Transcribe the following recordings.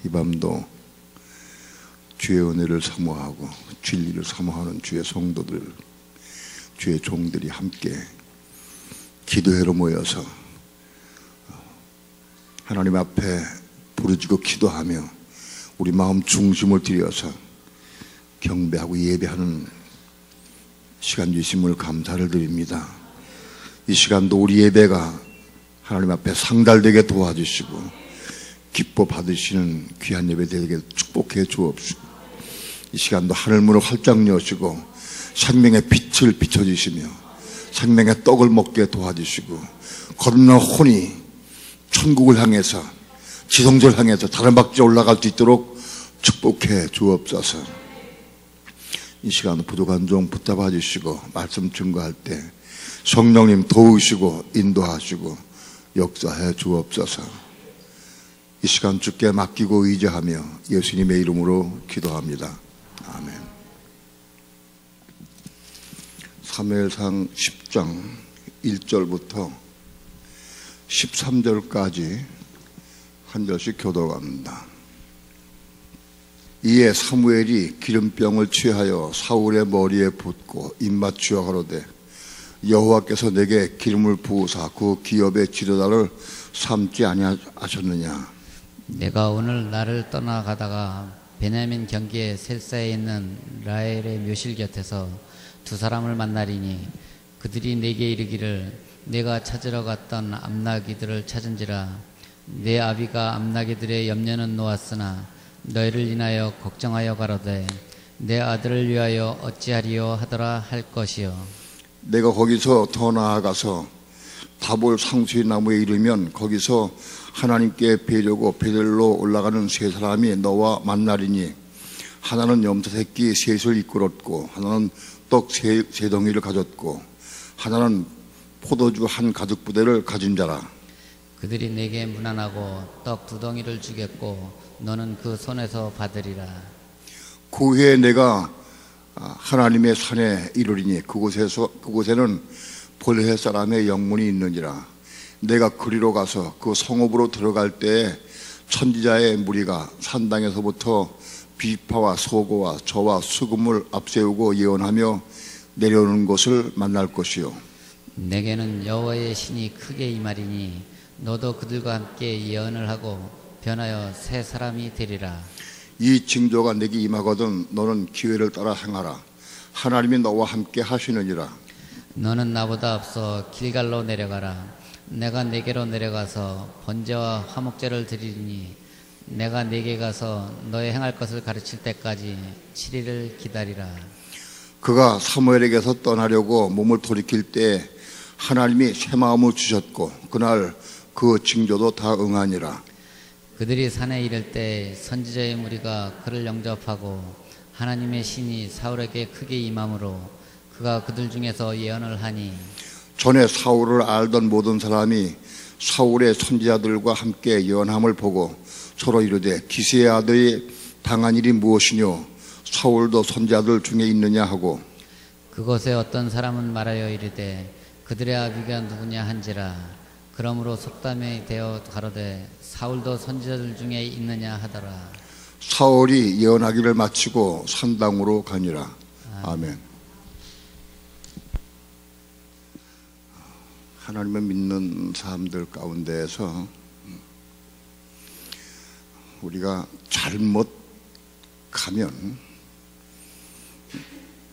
이 밤도 주의 은혜를 사모하고 진리를 사모하는 주의 성도들, 주의 종들이 함께 기도회로 모여서 하나님 앞에 부르짖고 기도하며 우리 마음 중심을 들여서 경배하고 예배하는 시간 주심을 감사를 드립니다. 이 시간도 우리 예배가 하나님 앞에 상달되게 도와주시고 기뻐 받으시는 귀한 예배 되게 축복해 주옵시고, 이 시간도 하늘문을 활짝 여시고 생명의 빛을 비춰주시며 생명의 떡을 먹게 도와주시고 거듭난 혼이 천국을 향해서 지성소를 향해서 다른 박지에 올라갈 수 있도록 축복해 주옵소서. 이 시간 부족한 종 붙잡아 주시고 말씀 증거할 때 성령님 도우시고 인도하시고 역사해 주옵소서. 이 시간 주께 맡기고 의지하며 예수님의 이름으로 기도합니다. 아멘. 사무엘상 10장 1절부터 13절까지 한 절씩 교독합니다. 이에 사무엘이 기름병을 취하여 사울의 머리에 붓고 입맞추어 가로되, 여호와께서 내게 기름을 부으사 그 기업의 지도자를 삼지 아니하셨느냐. 내가 오늘 나를 떠나가다가 베냐민 경기의 셀사에 있는 라헬의 묘실 곁에서 두 사람을 만나리니 그들이 내게 이르기를, 내가 찾으러 갔던 암나기들을 찾은지라. 내 아비가 암나기들의 염려는 놓았으나 너희를 인하여 걱정하여 가로되, 내 아들을 위하여 어찌하리요 하더라 할 것이요. 내가 거기서 더 나아가서 다볼 상수의 나무에 이르면 거기서 하나님께 배려고 베델로 올라가는 세 사람이 너와 만나리니, 하나는 염소 새끼 셋을 이끌었고 하나는 떡 세 덩이를 가졌고 하나는 포도주 한 가죽 부대를 가진 자라. 그들이 내게 문안하고 떡 2덩이를 주겠고 너는 그 손에서 받으리라. 그 후에 내가 하나님의 산에 이르리니 그곳에는 볼헤 사람의 영문이 있느니라. 내가 그리로 가서 그 성읍으로 들어갈 때에 선지자의 무리가 산당에서부터 비파와 소고와 저와 수금을 앞세우고 예언하며 내려오는 것을 만날 것이요. 내게는 여호와의 신이 크게 임하리니 너도 그들과 함께 예언을 하고 변하여 새 사람이 되리라. 이 징조가 내게 임하거든 너는 기회를 따라 행하라. 하나님이 너와 함께 하시느니라. 너는 나보다 앞서 길갈로 내려가라. 내가 네게로 내려가서 번제와 화목제를 드리니 내가 네게 가서 너의 행할 것을 가르칠 때까지 7일을 기다리라. 그가 사무엘에게서 떠나려고 몸을 돌이킬 때 하나님이 새 마음을 주셨고 그날 그 징조도 다 응하니라. 그들이 산에 이를 때 선지자의 무리가 그를 영접하고 하나님의 신이 사울에게 크게 임함으로 그가 그들 중에서 예언을 하니, 전에 사울을 알던 모든 사람이 사울의 선지자들과 함께 예언함을 보고 서로 이르되, 기세의 아들이 당한 일이 무엇이뇨? 사울도 선지자들 중에 있느냐 하고, 그곳에 어떤 사람은 말하여 이르되 그들의 아비가 누구냐 한지라. 그러므로 속담에 되어 가로되 사울도 선지자들 중에 있느냐 하더라. 사울이 예언하기를 마치고 산당으로 가니라. 아멘. 하나님을 믿는 사람들 가운데에서 우리가 잘못 가면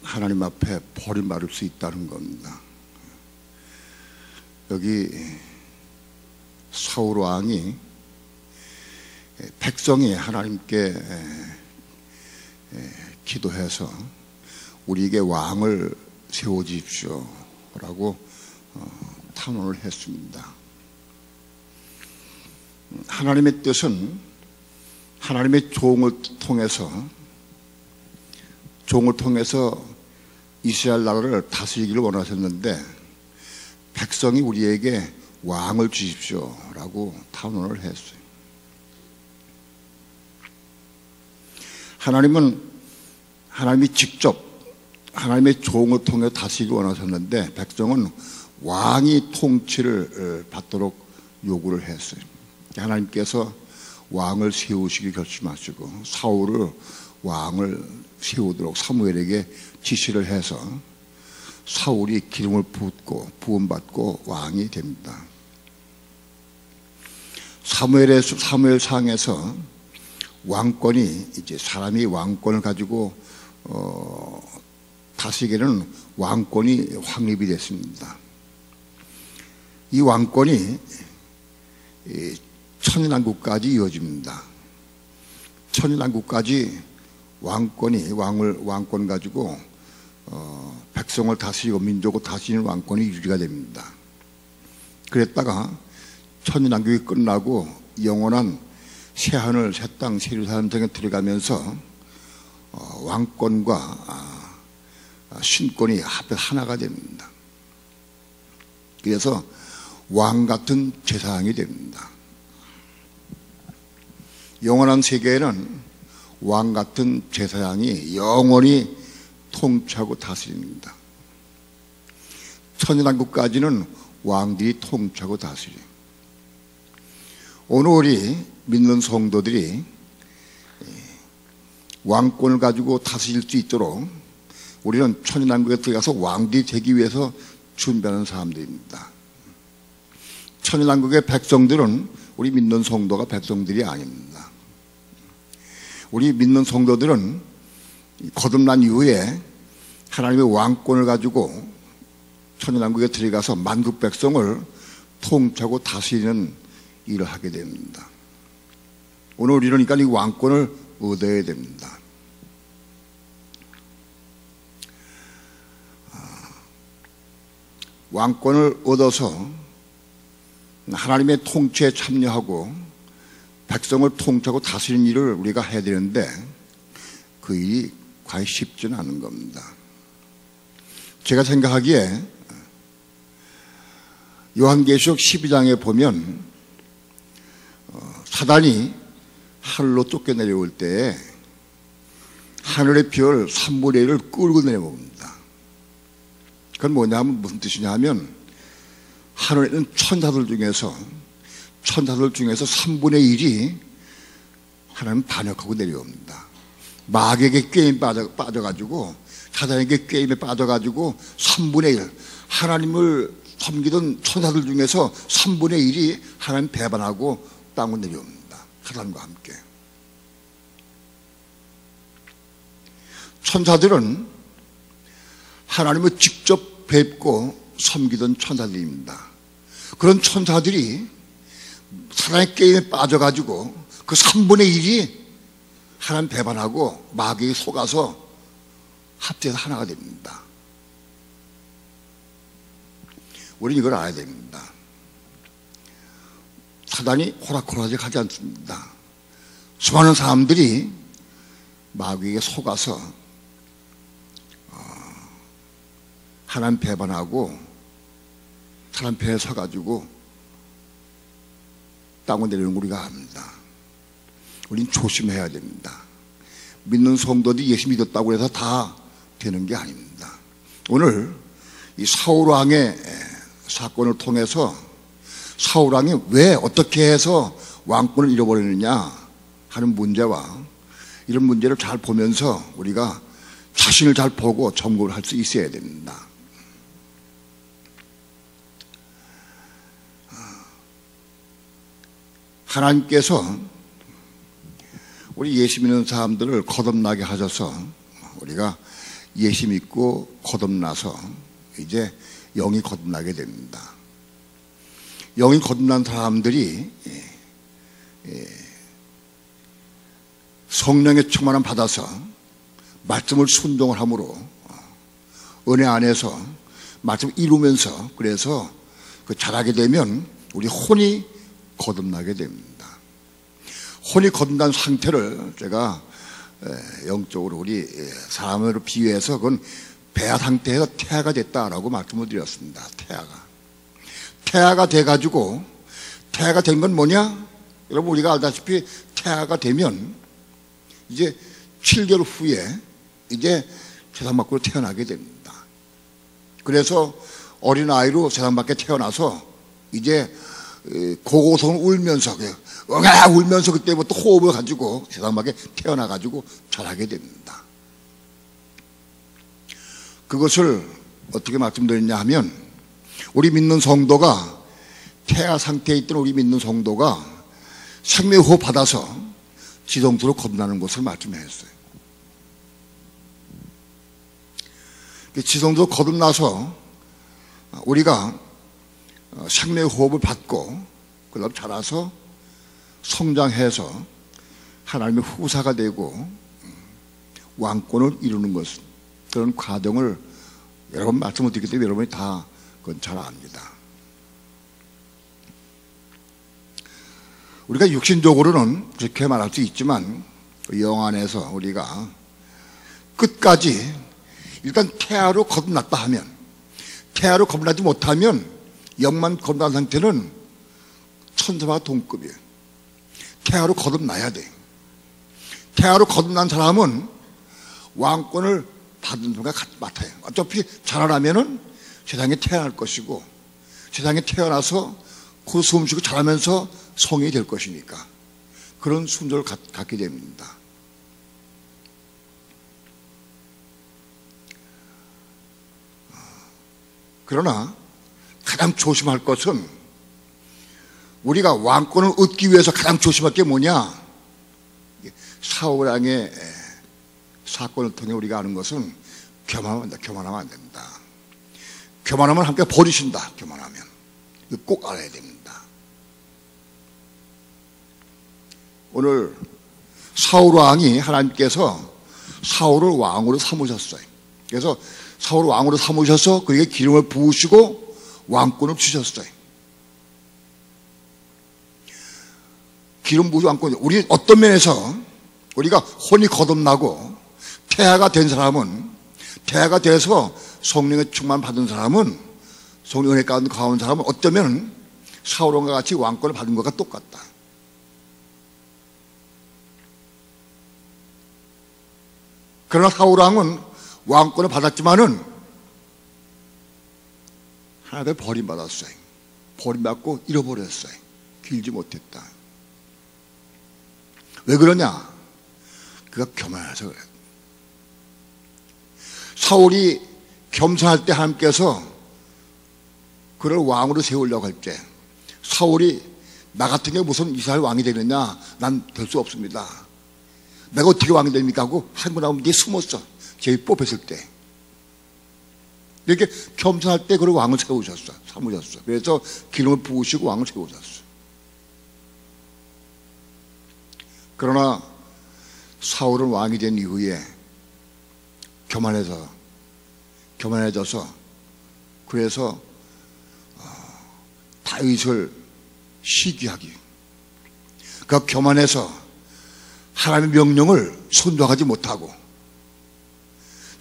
하나님 앞에 버림받을 수 있다는 겁니다. 여기 사울 왕이 백성이 하나님께 기도해서 우리에게 왕을 세워주십시오 라고 탄원을 했습니다. 하나님의 뜻은 하나님의 종을 통해서 이스라엘 나라를 다스리기를 원하셨는데 백성이 우리에게 왕을 주십시오 라고 탄원을 했어요. 하나님이 직접 하나님의 종을 통해 다스리기 원하셨는데 백성은 왕이 통치를 받도록 요구를 했어요. 하나님께서 왕을 세우시기 결심하시고 사울을 왕을 세우도록 사무엘에게 지시를 해서 사울이 기름을 붓고 부음받고 왕이 됩니다. 사무엘상에서 왕권이 이제 사람이 왕권을 가지고 다스리기에는 왕권이 확립이 됐습니다. 이 왕권이 천년왕국까지 이어집니다. 천년왕국까지 왕권 가지고 백성을 다스리고 민족을 다스리는 왕권이 유지가 됩니다. 그랬다가 천년왕국이 끝나고 영원한 새하늘 새 땅 세류사람정에 들어가면서 왕권과 신권이 합해 하나가 됩니다. 그래서 왕 같은 제사장이 됩니다. 영원한 세계에는 왕 같은 제사장이 영원히 통치하고 다스립니다. 천년왕국까지는 왕들이 통치하고 다스려요. 오늘 우리 믿는 성도들이 왕권을 가지고 다스릴 수 있도록 우리는 천년왕국에 들어가서 왕들이 되기 위해서 준비하는 사람들입니다. 천년왕국의 백성들은 우리 믿는 성도가 백성들이 아닙니다. 우리 믿는 성도들은 거듭난 이후에 하나님의 왕권을 가지고 천년왕국에 들어가서 만국 백성을 통치하고 다스리는 일을 하게 됩니다. 오늘 우리는 그러니까 이 왕권을 얻어야 됩니다. 왕권을 얻어서 하나님의 통치에 참여하고 백성을 통치하고 다스리는 일을 우리가 해야 되는데 그 일이 과연 쉽지는 않은 겁니다. 제가 생각하기에 요한계시록 12장에 보면 사단이 하늘로 쫓겨 내려올 때 하늘의 별 3분의 1을 끌고 내려옵니다. 그건 뭐냐면 무슨 뜻이냐 하면 하늘에 있는 천사들 중에서 3분의 1이 하나님 반역하고 내려옵니다. 마귀에게 게임 빠져가지고 사단에게 게임에 빠져가지고 3분의 1 하나님을 섬기던 천사들 중에서 3분의 1이 하나님 배반하고 땅으로 내려옵니다. 사단과 함께. 천사들은 하나님을 직접 뵙고 섬기던 천사들입니다. 그런 천사들이 사단의 게임에 빠져가지고 그 3분의 1이 하나님 배반하고 마귀에 속아서 합쳐서 하나가 됩니다. 우리는 이걸 알아야 됩니다. 사단이 호락호락하게 하지 않습니다. 수많은 사람들이 마귀에게 속아서 하나님 배반하고 사람 배에 서가지고 땅으로 내리는 걸 우리가 압니다. 우리는 조심해야 됩니다. 믿는 성도들이 예수 믿었다고 해서 다 되는 게 아닙니다. 오늘 이 사울왕의 사건을 통해서 사울왕이 왜 어떻게 해서 왕권을 잃어버리느냐 하는 문제와 이런 문제를 잘 보면서 우리가 자신을 잘 보고 점검을 할 수 있어야 됩니다. 하나님께서 우리 예수 믿는 사람들을 거듭나게 하셔서 우리가 예수 믿고 거듭나서 이제 영이 거듭나게 됩니다. 영이 거듭난 사람들이 성령의 충만함 받아서 말씀을 순종을 함으로 은혜 안에서 말씀을 이루면서 그래서 그 자라게 되면 우리 혼이 거듭나게 됩니다. 혼이 거듭난 상태를 제가 영적으로 우리 사람으로 비유해서 그건 배아 상태에서 태아가 됐다라고 말씀을 드렸습니다. 태아가 돼가지고 태아가 된 건 뭐냐? 여러분 우리가 알다시피 태아가 되면 이제 7개월 후에 이제 세상 밖으로 태어나게 됩니다. 그래서 어린아이로 세상 밖에 태어나서 이제 고고성 울면서 응아 울면서 그때부터 호흡을 가지고 세상 밖에 태어나가지고 자라게 됩니다. 그것을 어떻게 말씀드리냐 하면 우리 믿는 성도가 태아 상태에 있던 우리 믿는 성도가 생명호흡 받아서 지성소로 거듭나는 것을 말씀했어요. 지성소로 거듭나서 우리가 생명호흡을 받고 그다음 자라서 성장해서 하나님의 후사가 되고 왕권을 이루는 것, 그런 과정을 여러 번 말씀을 드리기 때문에 여러분이 다 그건 잘 압니다. 우리가 육신적으로는 그렇게 말할 수 있지만 영 안에서 우리가 끝까지 일단 태아로 거듭났다 하면, 태아로 거듭나지 못하면 영만 거듭난 상태는 천사와 동급이에요. 태아로 거듭나야 돼. 태아로 거듭난 사람은 왕권을 받은 분과 같아요. 어차피 자라나면은 세상에 태어날 것이고, 세상에 태어나서 그 숨 쉬고 자라면서 성이 될 것이니까 그런 순서를 갖게 됩니다. 그러나 가장 조심할 것은, 우리가 왕권을 얻기 위해서 가장 조심할 게 뭐냐? 사울왕의 사건을 통해 우리가 아는 것은 교만하면 안 됩니다. 교만하면 함께 버리신다. 교만하면 이거 꼭 알아야 됩니다. 오늘 사울왕이 하나님께서 사울을 왕으로 삼으셨어요. 그래서 사울을 왕으로 삼으셔서 그에게 기름을 부으시고 왕권을 주셨어요. 기름 부으시고 왕권. 우리 어떤 면에서 우리가 혼이 거듭나고 태아가 된 사람은, 태아가 돼서 성령의 충만 받은 사람은, 성령 은혜 가운데 가온 사람은 어쩌면 사울왕과 같이 왕권을 받은 것과 똑같다. 그러나 사울왕은 왕권을 받았지만은 하나님을 버림받았어요. 버림받고 잃어버렸어요. 길지 못했다. 왜 그러냐? 그가 교만해서 그래. 사울이 겸손할 때 하나님께서 그를 왕으로 세우려고 할 때, 사울이 나 같은 게 무슨 이스라엘 왕이 되느냐? 난 될 수 없습니다. 내가 어떻게 왕이 됩니까? 하고 한 번 하면 뒤에 숨었어. 제일 뽑혔을 때. 이렇게 겸손할 때 그를 왕을 세우셨어. 삼으셨어. 그래서 기름을 부으시고 왕을 세우셨어. 그러나 사울은 왕이 된 이후에 교만해져서 그래서 다윗을 시기하기, 그 교만해서 하나님의 명령을 순종하지 못하고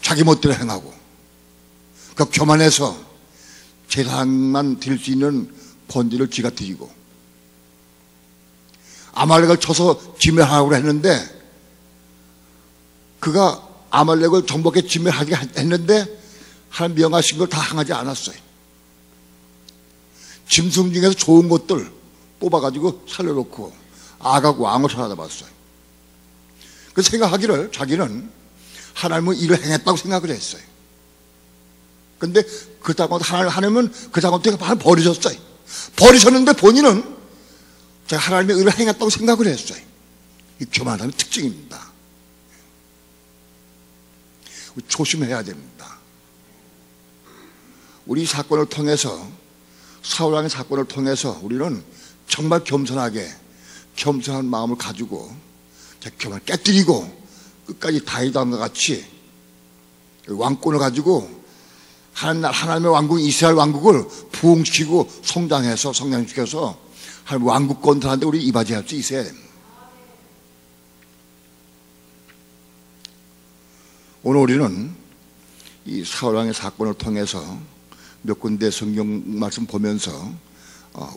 자기 멋대로 행하고, 그 교만해서 제사장만 드릴 수 있는 번제를 지가 드리고, 아말렉을 쳐서 진멸하라고 했는데 그가 아말렉을 정복해 진멸하게 했는데 하나님 명하신 걸 다 행하지 않았어요. 짐승 중에서 좋은 것들 뽑아가지고 살려놓고 아각 왕을 찾아봤어요. 그 생각하기를 자기는 하나님은 일을 행했다고 생각을 했어요. 근데 그렇다고 하나님은 그 작업을 버리셨어요. 버리셨는데 본인은 제가 하나님의 일을 행했다고 생각을 했어요. 이 교만함의 특징입니다. 조심해야 됩니다. 우리 사건을 통해서, 사울왕의 사건을 통해서 우리는 정말 겸손한 마음을 가지고 교만을 깨뜨리고 끝까지 다윗왕과 같이 왕권을 가지고 하나님의 왕국, 이스라엘 왕국을 부흥시키고 성장시켜서 하나님 왕국권 들한테 우리 이바지할 수 있어야 됩니다. 오늘 우리는 이 사울왕의 사건을 통해서 몇 군데 성경 말씀 보면서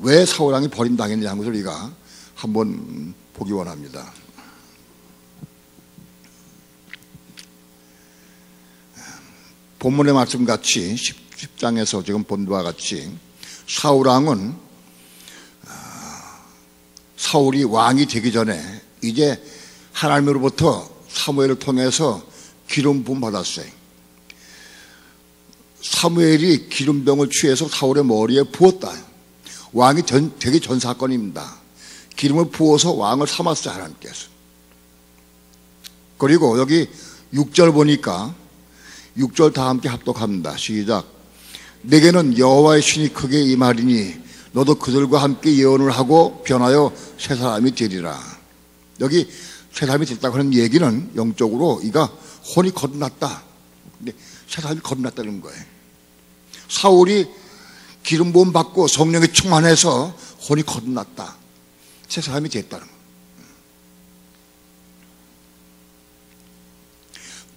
왜 사울왕이 버림당했느냐 하는 것을 우리가 한번 보기 원합니다. 본문의 말씀같이 10장에서 지금 본 바와 같이 사울왕은 사울이 왕이 되기 전에 이제 하나님으로부터 사무엘을 통해서 기름 부음 받았어요. 사무엘이 기름병을 취해서 사울의 머리에 부었다. 왕이 되기 전 사건입니다. 기름을 부어서 왕을 삼았어요, 하나님께서. 그리고 여기 6절 보니까 6절 다 함께 합독합니다. 시작. 내게는 여호와의 신이 크게 임하리니 너도 그들과 함께 예언을 하고 변하여 새 사람이 되리라. 여기 새 사람이 됐다고 하는 얘기는 영적으로 이가 혼이 거듭났다. 근데 새 사람이 거듭났다는 거예요. 사울이 기름 부음 받고 성령에 충만해서 혼이 거듭났다. 새 사람이 됐다는 거예요.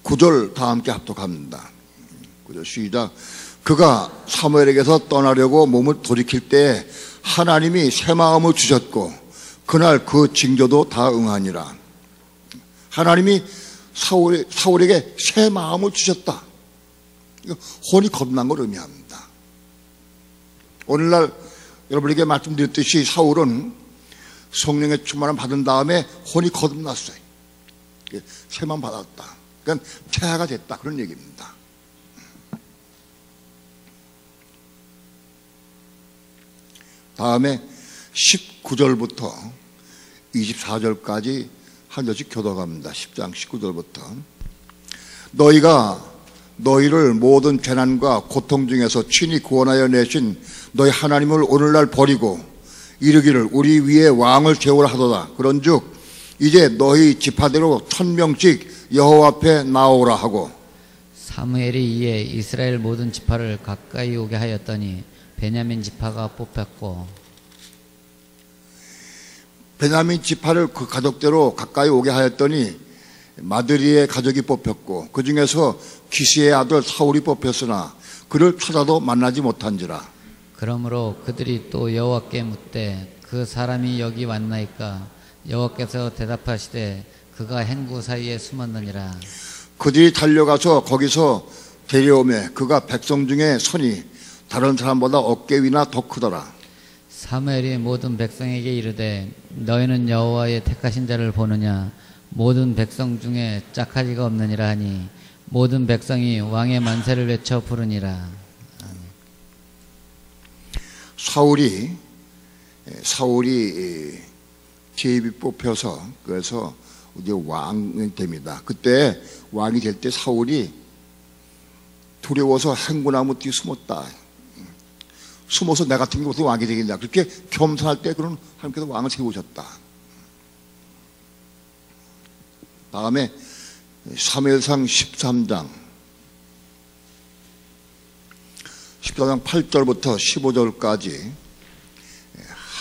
9절 다 함께 합독합니다. 9절 시작. 그가 사무엘에게서 떠나려고 몸을 돌이킬 때 하나님이 새 마음을 주셨고 그날 그 징조도 다 응하니라. 하나님이 사울에게 새 마음을 주셨다. 혼이 거듭난 걸 의미합니다. 오늘날 여러분에게 말씀드렸듯이 사울은 성령의 충만을 받은 다음에 혼이 거듭났어요. 새 마음 받았다. 그러니까 태아가 됐다. 그런 얘기입니다. 다음에 19절부터 24절까지 한 절씩 교독합니다. 10장 19절부터 너희가 너희를 모든 재난과 고통 중에서 친히 구원하여 내신 너희 하나님을 오늘날 버리고 이르기를 우리 위에 왕을 세우라 하도다. 그런즉 이제 너희 지파대로 1000명씩 여호와 앞에 나오라 하고 사무엘이 이에 이스라엘 모든 지파를 가까이 오게 하였더니 베냐민 지파가 뽑혔고 베냐민 지파를 그 가족대로 가까이 오게 하였더니 마드리의 가족이 뽑혔고 그 중에서 기시의 아들 사울이 뽑혔으나 그를 찾아도 만나지 못한지라. 그러므로 그들이 또 여호와께 묻되 그 사람이 여기 왔나이까? 여호와께서 대답하시되 그가 행구 사이에 숨었느니라. 그들이 달려가서 거기서 데려오매 그가 백성 중에 선이 다른 사람보다 어깨 위나 더 크더라. 사무엘이 모든 백성에게 이르되 너희는 여호와의 택하신 자를 보느냐? 모든 백성 중에 짝하지가 없느니라 하니 모든 백성이 왕의 만세를 외쳐 부르니라. 사울이 제입이 뽑혀서 그래서 이제 왕이 됩니다. 그때 왕이 될 때 사울이 두려워서 행군나무 뒤에 숨었다. 숨어서 내 같은 경우도 왕이 되겠냐. 그렇게 겸손할 때 그런 하나님께서 왕을 세우셨다. 다음에 사무엘상 13장 8절부터 15절까지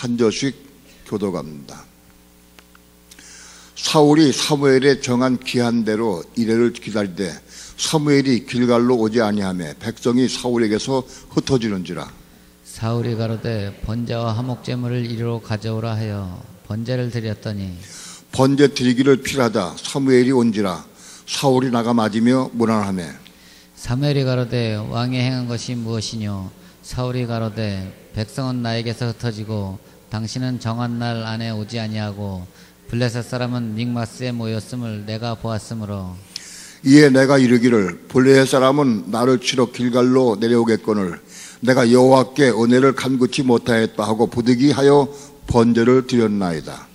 한 절씩 교독합니다. 사울이 사무엘의 정한 기한대로 이래를 기다리되 사무엘이 길갈로 오지 아니하며 백성이 사울에게서 흩어지는지라. 사울이 가로되 번제와 화목제물을 이리로 가져오라 하여 번제를 드렸더니 번제 드리기를 필하다 사무엘이 온지라. 사울이 나가 맞으며 무난하며 사무엘이 가로되 왕이 행한 것이 무엇이뇨? 사울이 가로되 백성은 나에게서 흩어지고 당신은 정한 날 안에 오지 아니하고 블레셋 사람은 믹마스에 모였음을 내가 보았으므로 이에 내가 이르기를 블레셋 사람은 나를 치러 길갈로 내려오겠거늘 내가 여호와께 은혜를 간구치 못하였다 하고 부득이하여 번제를 드렸나이다.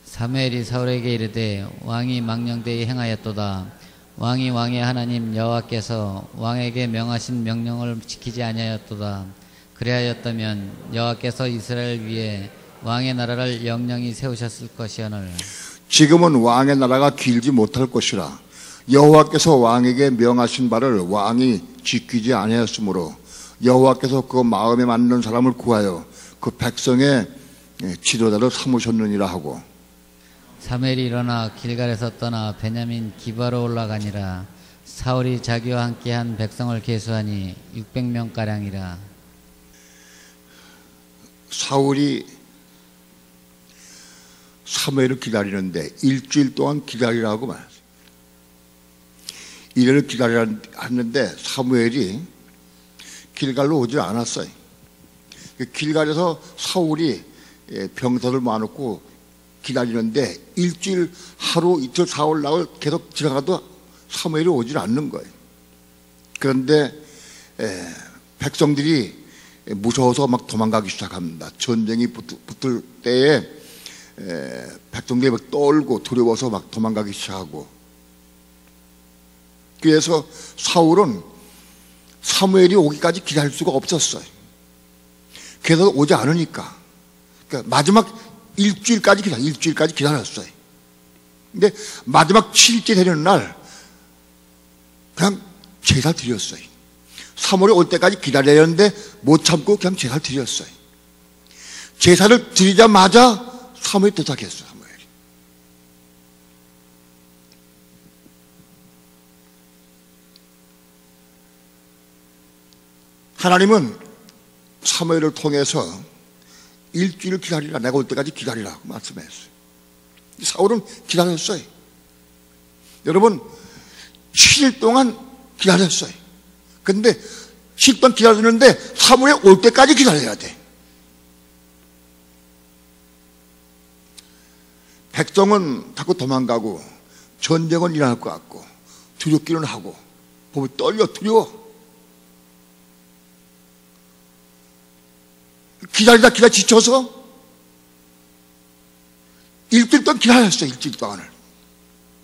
사무엘이 사울에게 이르되 왕이 망령되이 행하였도다. 왕이 왕의 하나님 여호와께서 왕에게 명하신 명령을 지키지 아니하였도다. 그리하였다면 여호와께서 이스라엘 위에 왕의 나라를 영영히 세우셨을 것이오늘 지금은 왕의 나라가 길지 못할 것이라. 여호와께서 왕에게 명하신 바를 왕이 지키지 아니하였으므로 여호와께서 그 마음에 맞는 사람을 구하여 그 백성의 지도자를 삼으셨느니라 하고 사무엘이 일어나 길갈에서 떠나 베냐민 기바로 올라가니라. 사울이 자기와 함께한 백성을 계수하니 600명가량이라. 사울이 사무엘을 기다리는데 일주일 동안 기다리라고 말했어요. 이래를 기다리라 했는데 사무엘이 길갈로 오지 않았어요. 길갈에서 사울이 병사를 모아놓고 기다리는데 일주일, 하루, 이틀, 사흘, 나흘 계속 지나가도 사무엘이 오질 않는 거예요. 그런데 백성들이 무서워서 막 도망가기 시작합니다. 전쟁이 붙을 때에 백성들이 막 떨고 두려워서 막 도망가기 시작하고, 그래서 사울은 사무엘이 오기까지 기다릴 수가 없었어요. 그래서 오지 않으니까, 그러니까 마지막 일주일까지 기다렸어요. 근데 마지막 7일째 되는 날 그냥 제사 드렸어요. 사무엘이 올 때까지 기다려야 하는데 못 참고 그냥 제사를 드렸어요. 제사를 드리자마자 사무엘이 도착했어요. 사무엘이. 하나님은 사무엘을 통해서 일주일 기다리라, 내가 올 때까지 기다리라고 말씀했어요. 사울은 기다렸어요. 여러분, 7일 동안 기다렸어요. 근데 7일 동안 기다렸는데 사무엘 올 때까지 기다려야 돼. 백성은 자꾸 도망가고 전쟁은 일어날 것 같고 두렵기는 하고 보면 떨려, 두려워. 기다리다 지쳐서 일주일 동안 기다렸어요. 일주일 동안을.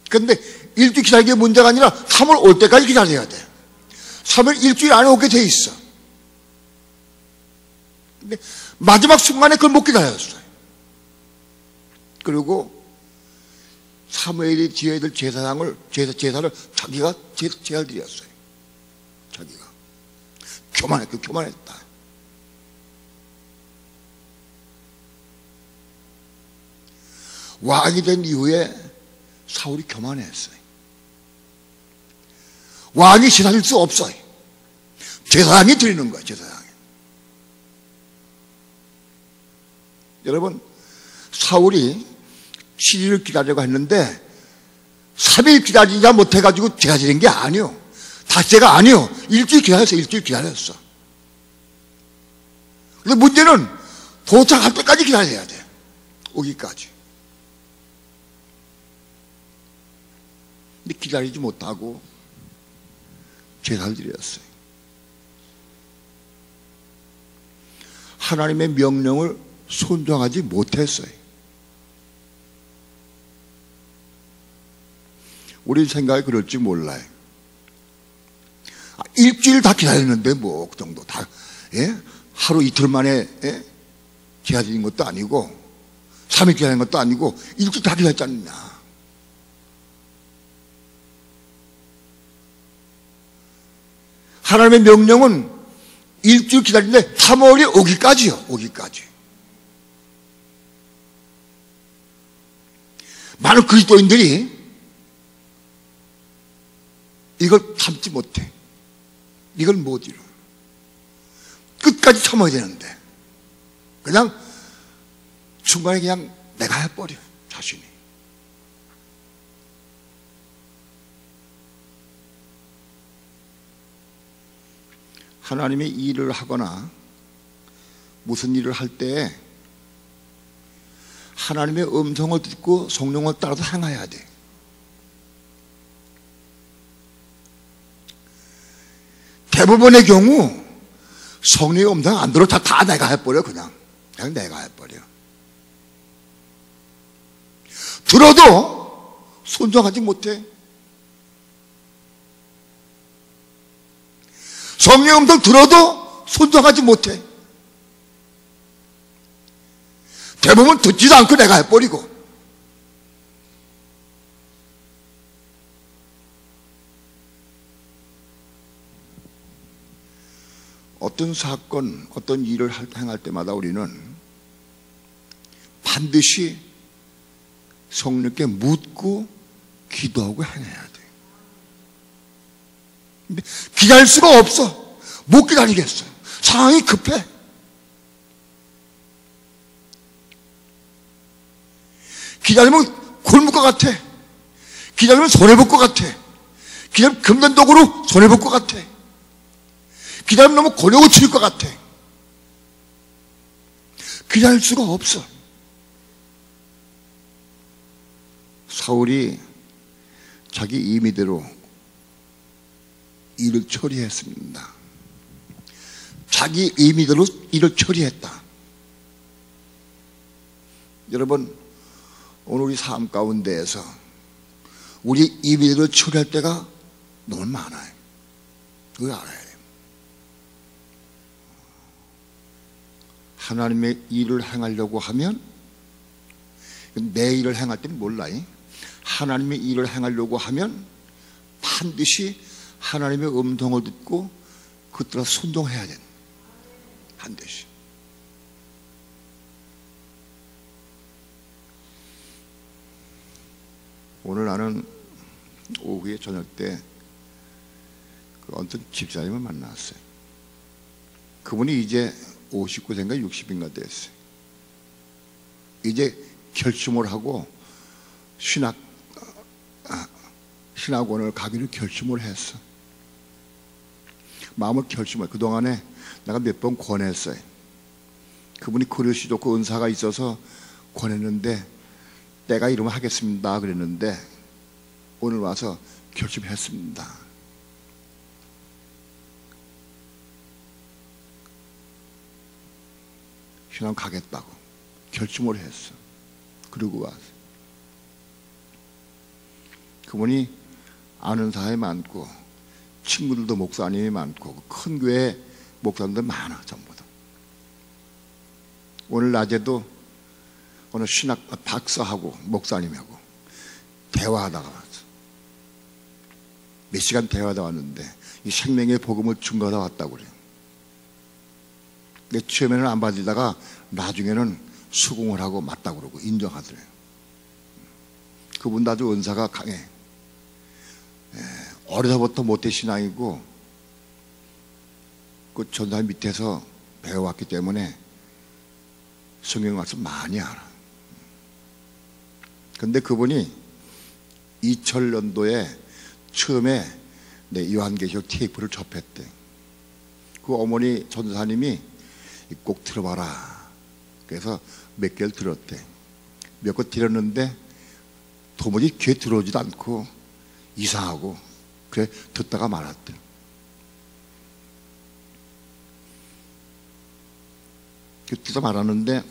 그런데 일주일 기다리는 게 문제가 아니라 3월 올 때까지 기다려야 돼. 3월 일주일 안에 오게 돼 있어. 근데 마지막 순간에 그걸 못 기다렸어요. 그리고 사무엘이 지어야 될 제사를 자기가 제사를 드렸어요. 자기가 교만했다. 왕이 된 이후에 사울이 교만했어요. 왕이 제사 드릴 수 없어요. 제사장이 드리는 거예요. 제사장이. 여러분, 사울이 7일을 기다리려고 했는데 3일 기다리자 못해가지고 제사 드린 게 아니요. 닷새가 아니요. 일주일 기다렸어. 근데 문제는 도착할 때까지 기다려야 돼. 오기까지. 근데 기다리지 못하고 제사를 드렸어요. 하나님의 명령을 순종하지 못했어요. 우리 생각이 그럴지 몰라요. 일주일 다 기다렸는데 뭐 그 정도 다, 예? 하루 이틀 만에, 예? 제사 드린 것도 아니고 3일 기다린 것도 아니고 일주일 다 기다렸지 않느냐. 하나님의 명령은 일주일 기다리는데 3월이 오기까지요. 오기까지. 많은 그리스도인들이 이걸 참지 못해. 이걸 못 이뤄. 끝까지 참아야 되는데 그냥 중간에 그냥 내가 해버려. 자신이. 하나님의 일을 하거나 무슨 일을 할 때 하나님의 음성을 듣고 성령을 따라서 행해야 돼. 대부분의 경우 성령의 음성 안 들어. 다 내가 해버려. 그냥 내가 해버려. 들어도 순종하지 못해. 성령의 음성 들어도 순종하지 못해. 대부분 듣지도 않고 내가 해버리고. 어떤 사건, 어떤 일을 행할 때마다 우리는 반드시 성령께 묻고 기도하고 행해야 돼. 근데 기다릴 수가 없어. 못 기다리겠어. 상황이 급해. 기다리면 굶을 것 같아. 기다리면 손해볼 것 같아. 기다리면 금전적으로 손해볼 것 같아. 기다리면 너무 곤욕을 치를 것 같아. 기다릴 수가 없어. 사울이 자기 임의대로 일을 처리했습니다. 자기 임의대로 일을 처리했다. 여러분, 오늘 우리 삶 가운데에서 우리 임의대로 처리할 때가 너무 많아요. 그걸 알아야 돼요. 하나님의 일을 행하려고 하면, 내 일을 행할 때는 몰라요. 하나님의 일을 행하려고 하면 반드시 하나님의 음성을 듣고 그에 따라 순종해야 돼. 반드시. 오늘 나는 오후에 저녁 때 어떤 집사님을 만났어요. 그분이 이제 59세인가 60인가 됐어요. 이제 결심을 하고 신학원을 가기로 결심을 했어. 마음을 결심을. 그동안에 내가 몇 번 권했어요. 그분이 그릇이 좋고 은사가 있어서 권했는데 때가 이러면 하겠습니다 그랬는데 오늘 와서 결심했습니다. 신앙 가겠다고 결심을 했어. 그러고 와서 그분이 아는 사람이 많고 친구들도 목사님이 많고 큰 교회 목사님들 많아. 전부 다. 오늘 낮에도 어느 신학 박사하고 목사님하고 대화하다가 왔어. 몇 시간 대화하다 왔는데 이 생명의 복음을 증거하다 왔다고 그래요. 근데 처음에는 안 받으다가 나중에는 수긍을 하고 맞다고 그러고 인정하더래요. 그분 아주 은사가 강해. 어려서부터 모태신앙이고 그 전사 밑에서 배워왔기 때문에 성경 말씀 많이 알아. 근데 그분이 2000년도에 처음에 요한계시록 테이프를 접했대. 그 어머니 전사님이 꼭 들어봐라. 그래서 몇 개를 들었대. 몇 개 들었는데 도무지 귀에 들어오지도 않고 이상하고 그래 듣다가 말았대. 듣다 말았는데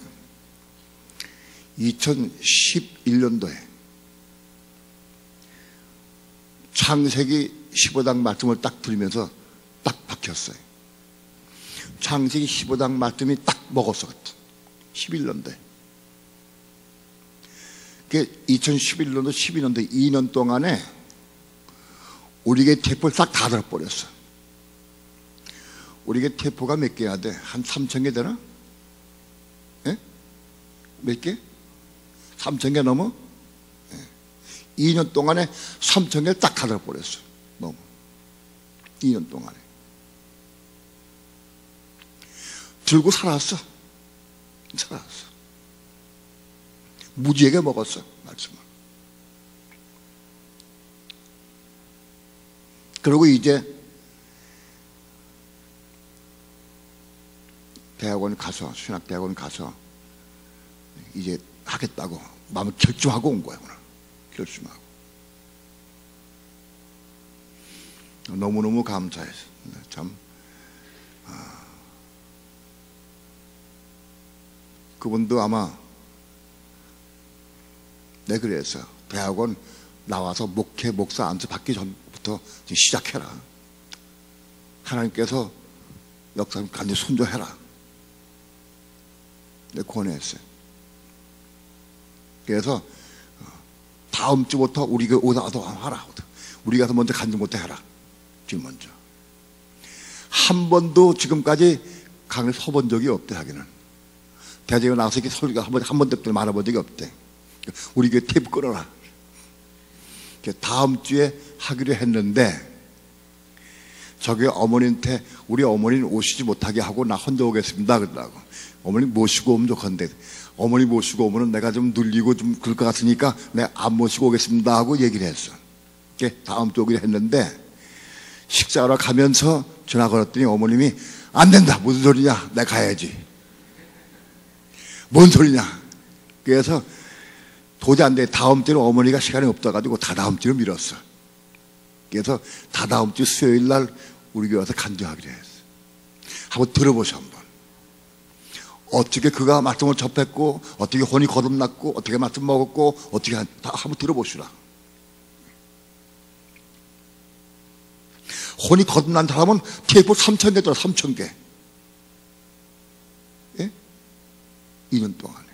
2011년도에 창세기 15장 말씀을 딱 들으면서 딱 박혔어요. 창세기 15장 말씀이 딱 먹었어. 11년도에. 그 2011년도 12년도 2년 동안에 우리에게 태포를 싹 다 들어버렸어. 우리에게 태포가 몇 개야 돼? 한 3,000개 되나? 예? 몇 개? 3,000개 넘어? 예. 2년 동안에 3,000개를 딱 다 들어버렸어. 너무. 2년 동안에. 들고 살았어. 살았어. 무지하게 먹었어. 말씀을. 그리고 이제 대학원 가서 신학대학원 가서 이제 하겠다고 마음을 결심하고 온 거야. 오늘. 결심하고. 너무너무 감사해서 참 그분도 아마 그래서 대학원 나와서 목사 안수 받기 전부터 시작해라. 하나님께서 역사님 간절히 순종해라. 권했어요. 그래서 다음 주부터 우리가 오다도 하라. 우리 가서 먼저 간증 못해 해라. 지금 먼저. 한 번도 지금까지 강을 서본 적이 없대. 하기는 대학에 나와서 이렇게 설교가 한 번도 말해본 적이 없대. 우리 교회 테이프 끊어라. 다음 주에 하기로 했는데 저기 어머니한테 우리 어머니는 오시지 못하게 하고 나 혼자 오겠습니다 그러더라고. 어머니 모시고 오면 좋건데 어머니 모시고 오면 내가 좀 눌리고 좀 그럴 것 같으니까 내가 안 모시고 오겠습니다 하고 얘기를 했어. 다음 주 오기로 했는데 식사하러 가면서 전화 걸었더니 어머님이 안 된다. 무슨 소리냐. 내가 가야지. 뭔 소리냐. 그래서 도저히 안 돼. 다음 주는 어머니가 시간이 없어가지고 다 다음 주로 미뤘어. 그래서 다 다음 주 수요일 날 우리 교회 와서 간증하기로 했어. 한번 들어보셔 한번. 어떻게 그가 말씀을 접했고, 어떻게 혼이 거듭났고, 어떻게 말씀 먹었고, 어떻게 다 한번 들어보시라. 혼이 거듭난 사람은 테이프 3,000개 들어, 3,000개. 예? 2년 동안에.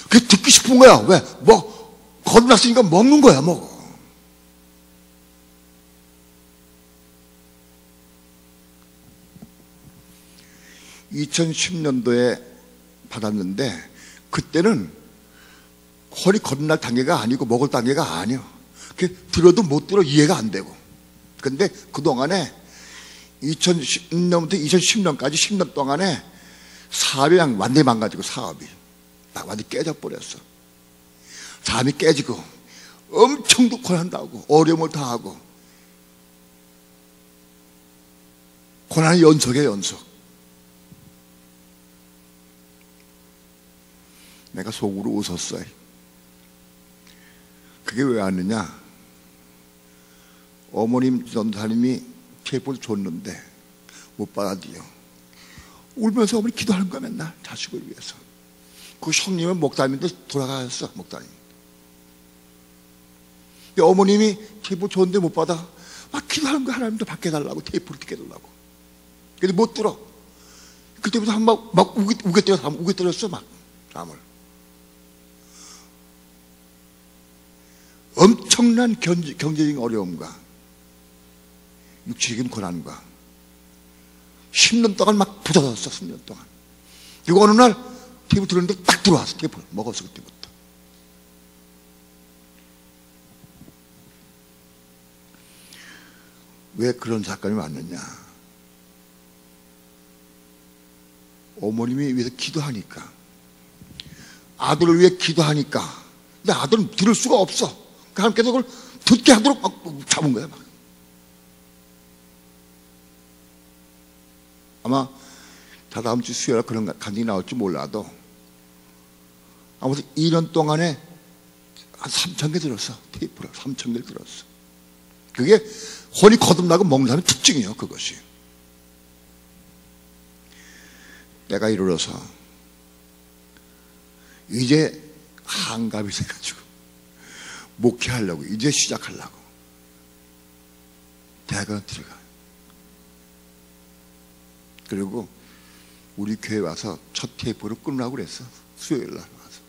그게 듣기 싶은 거야. 왜? 거듭났으니까 먹는 거야, 먹어. (2010년도에) 받았는데, 그때는 혼이 거듭날 단계가 아니고 먹을 단계가 아니야. 들어도 못 들어, 이해가 안 되고. 근데 그동안에 2010년부터 2010년까지 10년 동안에 사업이 그냥 완전히 망가지고, 사업이 완전히 깨져버렸어. 사업이 깨지고 엄청 고난다고, 어려움을 다하고, 고난의 연속에 연속. 내가 속으로 웃었어요. 그게 왜 왔느냐? 어머님 전사님이 테이프를 줬는데 못 받아들여. 울면서 어머니 기도하는 거야, 맨날 자식을 위해서. 그 형님은 목사님인데 돌아가셨어, 목사님. 어머님이 테이프 줬는데 못 받아. 막 기도하는 거야. 하나님도 받게 해달라고, 테이프를 듣게 해달라고. 근데 못 들어. 그때부터 막 우게 때렸어, 막 잠을. 엄청난 경제적인 어려움과 육체적인 고난과 10년 동안 막 부서졌어. 10년 동안. 그리고 어느 날 테이프 들었는데 딱 들어왔어. 테이프 먹었어. 그때부터. 왜 그런 사건이 왔느냐? 어머님이 위해서 기도하니까, 아들을 위해 기도하니까. 근데 아들은 들을 수가 없어. 하나님께서 그걸 듣게 하도록 막 잡은 거야, 막. 아마 다 다음 주 수요일에 그런 간증이 나올지 몰라도, 아무튼 2년 동안에 한 3,000개 들었어. 테이프를 3,000개 들었어. 그게 혼이 거듭나고 먹는 사람의 특징이에요, 그것이. 때가 이르러서 이제 한갑이 돼가지고 목회하려고, 이제 시작하려고 대학원 들어가. 그리고 우리 교회 와서 첫 테이프를 끊으라고 그랬어. 수요일 날 와서.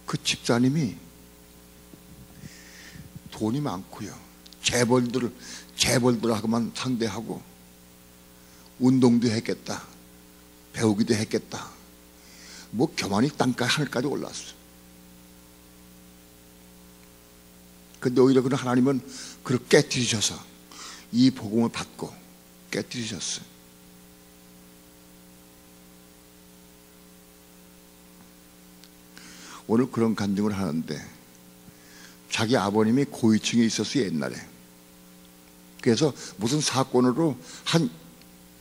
그 집사님이 돈이 많고요, 재벌들하고만 상대하고 운동도 했겠다, 배우기도 했겠다. 뭐 교만이 땅까지 하늘까지 올랐어. 근데 오히려 그런 하나님은 그를 깨뜨리셔서 이 복음을 받고 깨뜨리셨어요. 오늘 그런 간증을 하는데, 자기 아버님이 고위층에 있었어요, 옛날에. 그래서 무슨 사건으로 한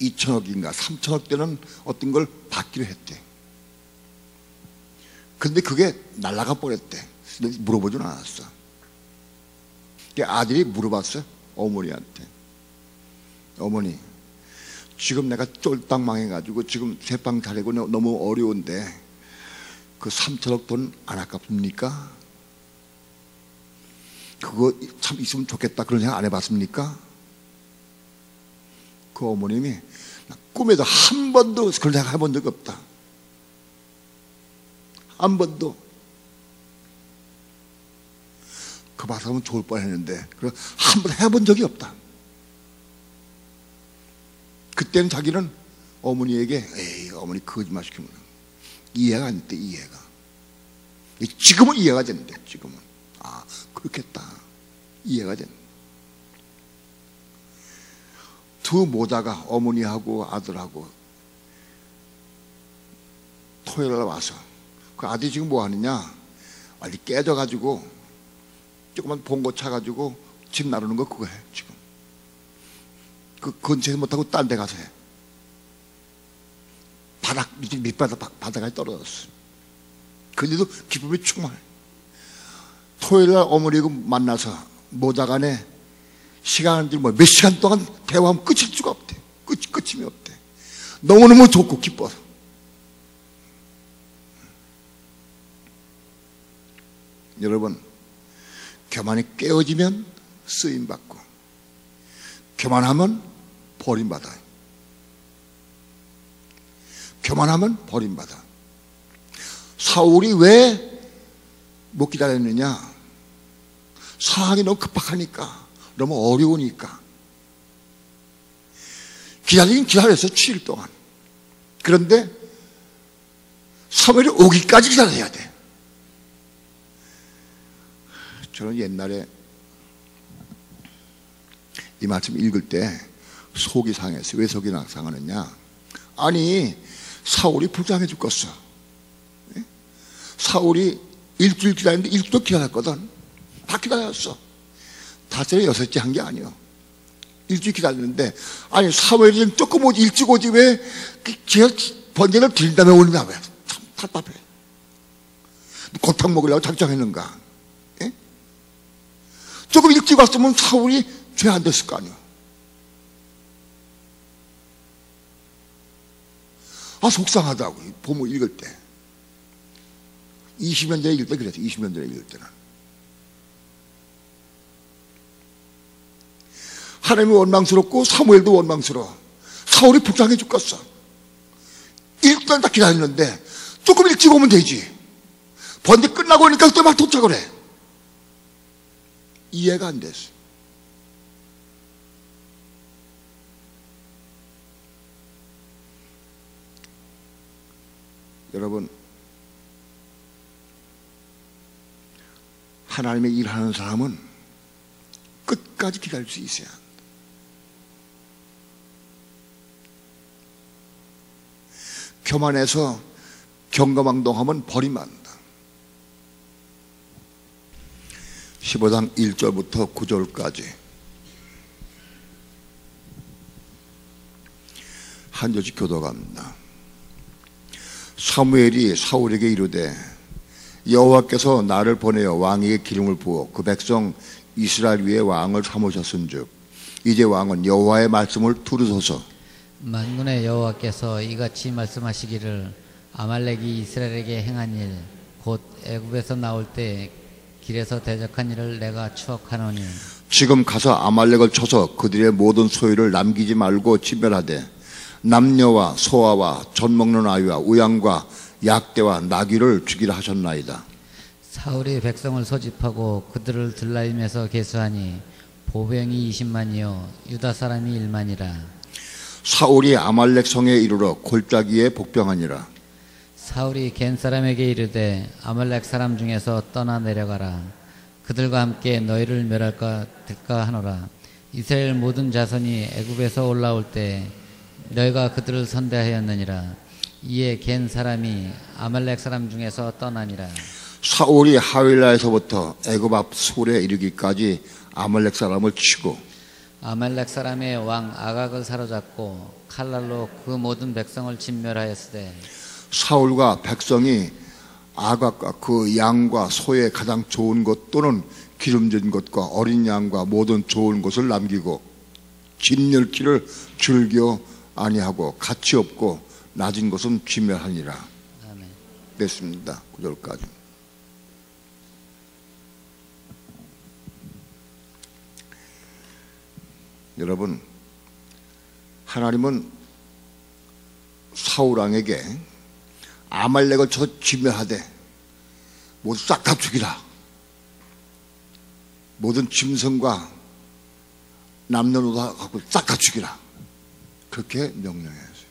2천억인가 3천억 되는 어떤 걸 받기로 했대. 근데 그게 날아가 버렸대. 물어보진 않았어. 아들이 물어봤어요, 어머니한테. 어머니, 지금 내가 쫄딱 망해가지고 지금 새빵 차리고 너무 어려운데 그 3천억 돈 안 아깝습니까? 그거 참 있으면 좋겠다, 그런 생각 안 해봤습니까? 그 어머님이 꿈에도 한 번도 그런 생각 해본 적이 없다. 한 번도. 그 봤으면 좋을 뻔했는데 한 번 해본 적이 없다. 그때는 자기는 어머니에게, 에이, 어머니 거짓말 시키면 이해가 안 돼, 이해가. 지금은 이해가 되는데, 지금은. 아, 그렇겠다. 이해가 된다. 두 모자가 어머니하고 아들하고 토요일 날 와서, 그 아들이 지금 뭐 하느냐, 완전히 깨져가지고 조그만 봉고 차가지고 집 나르는 거 그거 해, 지금. 그 근처에서 못하고 딴 데 가서 해. 밑바닥 바닥까지 떨어졌어. 그런데도 기쁨이 충만해. 토요일날 어머니하고 만나서 모자간에 시간들 몇 시간 동안 대화하면 끝일 수가 없대. 끝임이 없대. 너무너무 좋고 기뻐서. 여러분, 교만이 깨어지면 쓰임받고 교만하면 버림받아요. 교만하면 버림받아. 사울이 왜 못 기다렸느냐? 상황이 너무 급박하니까, 너무 어려우니까. 기다리긴 기다렸어, 7일 동안. 그런데 사무엘이 오기까지 기다려야 돼. 저는 옛날에 이 말씀 읽을 때 속이 상했어요. 왜 속이 상하느냐? 아니, 사울이 불쌍해 죽겠어. 사울이 일주일 기다렸는데 일주일 기다렸거든. 다 기다렸어. 5째, 6째 한 게 아니요. 일주일 기다렸는데, 아니, 사무엘이 조금 오지, 일찍 오지, 왜, 제가 번제를 드린 다음에 오느냐, 왜? 참 답답해. 고탕 먹으려고 작정했는가? 예? 조금 일찍 왔으면 사울이 죄 안 됐을 거 아니요. 아, 속상하다고, 보면 읽을 때. 20년 전에 읽을 때 그랬어. 20년 전에 읽을 때는. 하나님이 원망스럽고 사무엘도 원망스러워. 사울이 불쌍해 죽겠어. 일단 다 기다렸는데 조금 일찍 오면 되지. 번제 끝나고 오니까 그때 막 도착을 해. 이해가 안 됐어. 여러분, 하나님의 일하는 사람은 끝까지 기다릴 수 있어야 합니다. 교만해서 경거망동하면 버림받는다. 15장 1절부터 9절까지 한 절씩 교독합니다. 사무엘이 사울에게 이르되 여호와께서 나를 보내어 왕에게 기름을 부어 그 백성 이스라엘 위에 왕을 삼으셨은즉 이제 왕은 여호와의 말씀을 들으소서. 만군의 여호와께서 이같이 말씀하시기를 아말렉이 이스라엘에게 행한 일 곧 애굽에서 나올 때 길에서 대적한 일을 내가 추억하노니 지금 가서 아말렉을 쳐서 그들의 모든 소유를 남기지 말고 진멸하되 남녀와 소아와 젖 먹는 아이와 우양과 약대와 나귀를 죽이라 하셨나이다. 사울이 백성을 소집하고 그들을 들라임에서 계수하니 보병이 20만이요 유다 사람이 1만이라. 사울이 아말렉 성에 이르러 골짜기에 복병하니라. 사울이 겐 사람에게 이르되 아말렉 사람 중에서 떠나 내려가라. 그들과 함께 너희를 멸할까 들까 하노라. 이스라엘 모든 자손이 애굽에서 올라올 때 너희가 그들을 선대하였느니라. 이에 겐 사람이 아말렉 사람 중에서 떠나니라. 사울이 하윌라에서부터 애굽 앞 술에 이르기까지 아말렉 사람을 치고 아말렉 사람의 왕 아각을 사로잡고 칼날로 그 모든 백성을 진멸하였으되 사울과 백성이 아각과 그 양과 소의 가장 좋은 것 또는 기름진 것과 어린 양과 모든 좋은 것을 남기고 진멸기를 즐겨 아니하고 가치 없고 낮은 것은 진멸하니라. 아멘. 됐습니다. 9절까지. 여러분, 하나님은 사울왕에게 아말렉을 쳐 진멸하되 모두 싹 다 죽이라. 모든 짐승과 남녀노소 갖고 싹 다 죽이라. 그렇게 명령했어요.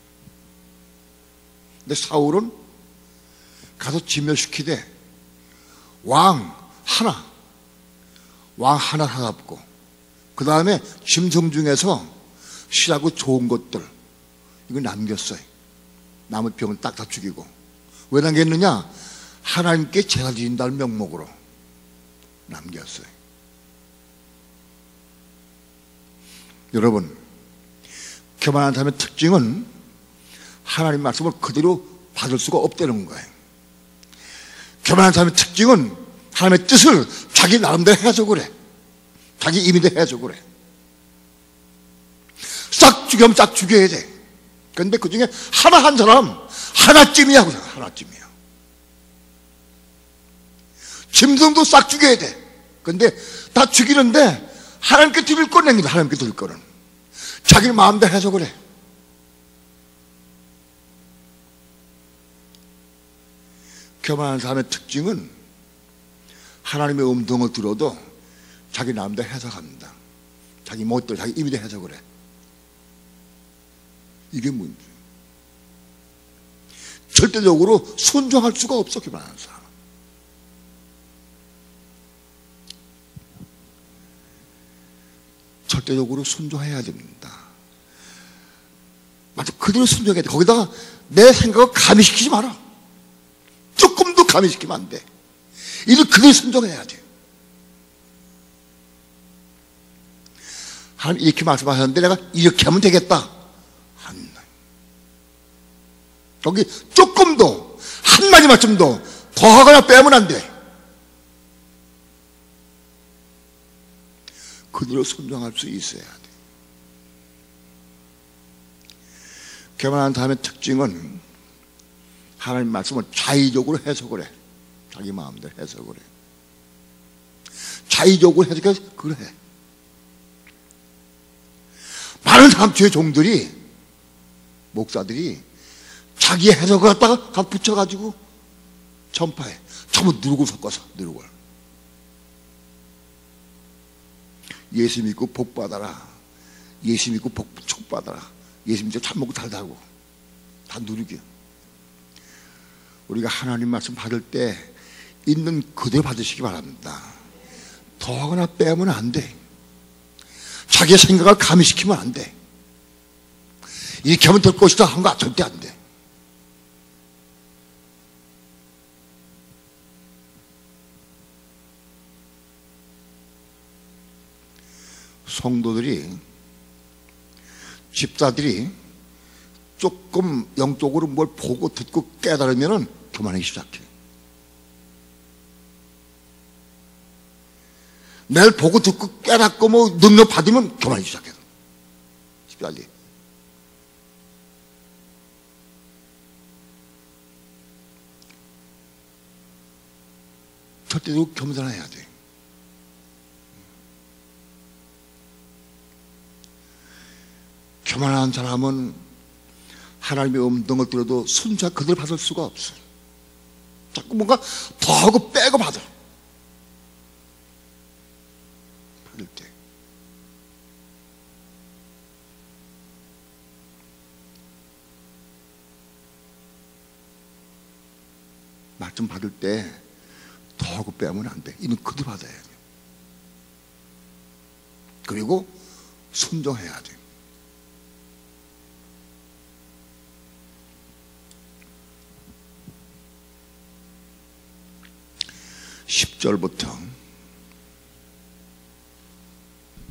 근데 사울은 가서 진멸시키되 왕 하나 사잡고 그 다음에 짐승 중에서 실하고 좋은 것들 이거 남겼어요. 남의 병을 딱 다 죽이고. 왜 남겼느냐? 하나님께 제사 드린다는 명목으로 남겼어요. 여러분, 교만한 사람의 특징은 하나님 말씀을 그대로 받을 수가 없다는 거예요. 교만한 사람의 특징은 하나님의 뜻을 자기 나름대로 해석을 해. 자기 임의대로 해석을 해. 싹 죽이면 싹 죽여야 돼. 그런데 그 중에 하나 한 사람 하나쯤이야. 하나쯤이야. 짐승도 싹 죽여야 돼. 그런데 다 죽이는데 하나님께 드릴 건 냅니다. 하나님께 드릴 거는 자기 마음대로 해석을 해. 교만한 사람의 특징은 하나님의 음성을 들어도 자기 마음대로 해석합니다. 자기 멋대로 자기 임의대로 해석을 해. 이게 문제. 절대적으로 순종할 수가 없어. 교만한 사람. 절대적으로 순종해야 됩니다. 맞아, 그대로 순종해야 돼. 거기다가 내 생각을 가미시키지 마라. 조금도 가미시키면 안 돼. 이를 그대로 순종해야 돼. 하나님 이렇게 말씀하셨는데 내가 이렇게 하면 되겠다. 거기 조금도 한마디 말씀도 더하거나 빼면 안 돼. 그대로 순종할 수 있어야 돼. 교만한 사람의 특징은 하나님 말씀을 자의적으로 해석을 해. 자기 마음대로 해석을 해. 자의적으로 해석해서 그래. 많은 삼투의 종들이, 목사들이 자기 해석을 갖다가 각 붙여가지고 전파해. 전부 누르고 섞어서 누르고. 예수 믿고 복 받아라. 예수 믿고 복 받아라. 예수 믿고 잘 먹고 달다고 다 누르게. 우리가 하나님 말씀 받을 때 있는 그대로 받으시기 바랍니다. 더하거나 빼면 안 돼. 자기의 생각을 가미시키면 안 돼. 이렇게 하면 될 것이다 한 거 절대 안 돼. 성도들이, 집사들이 조금 영적으로 뭘 보고 듣고 깨달으면 교만하기 시작해. 날 보고 듣고 깨닫고 뭐 능력 받으면 교만하기 시작해. 집사들이. 절대로 겸손해야 돼. 교만한 사람은 하나님의 음성을 들어도 순자 그들 받을 수가 없어. 자꾸 뭔가 더하고 빼고 받을 때. 말씀 받을 때 더하고 빼면 안 돼. 이는 그들 받아야 돼. 그리고 순종해야 돼. 10절부터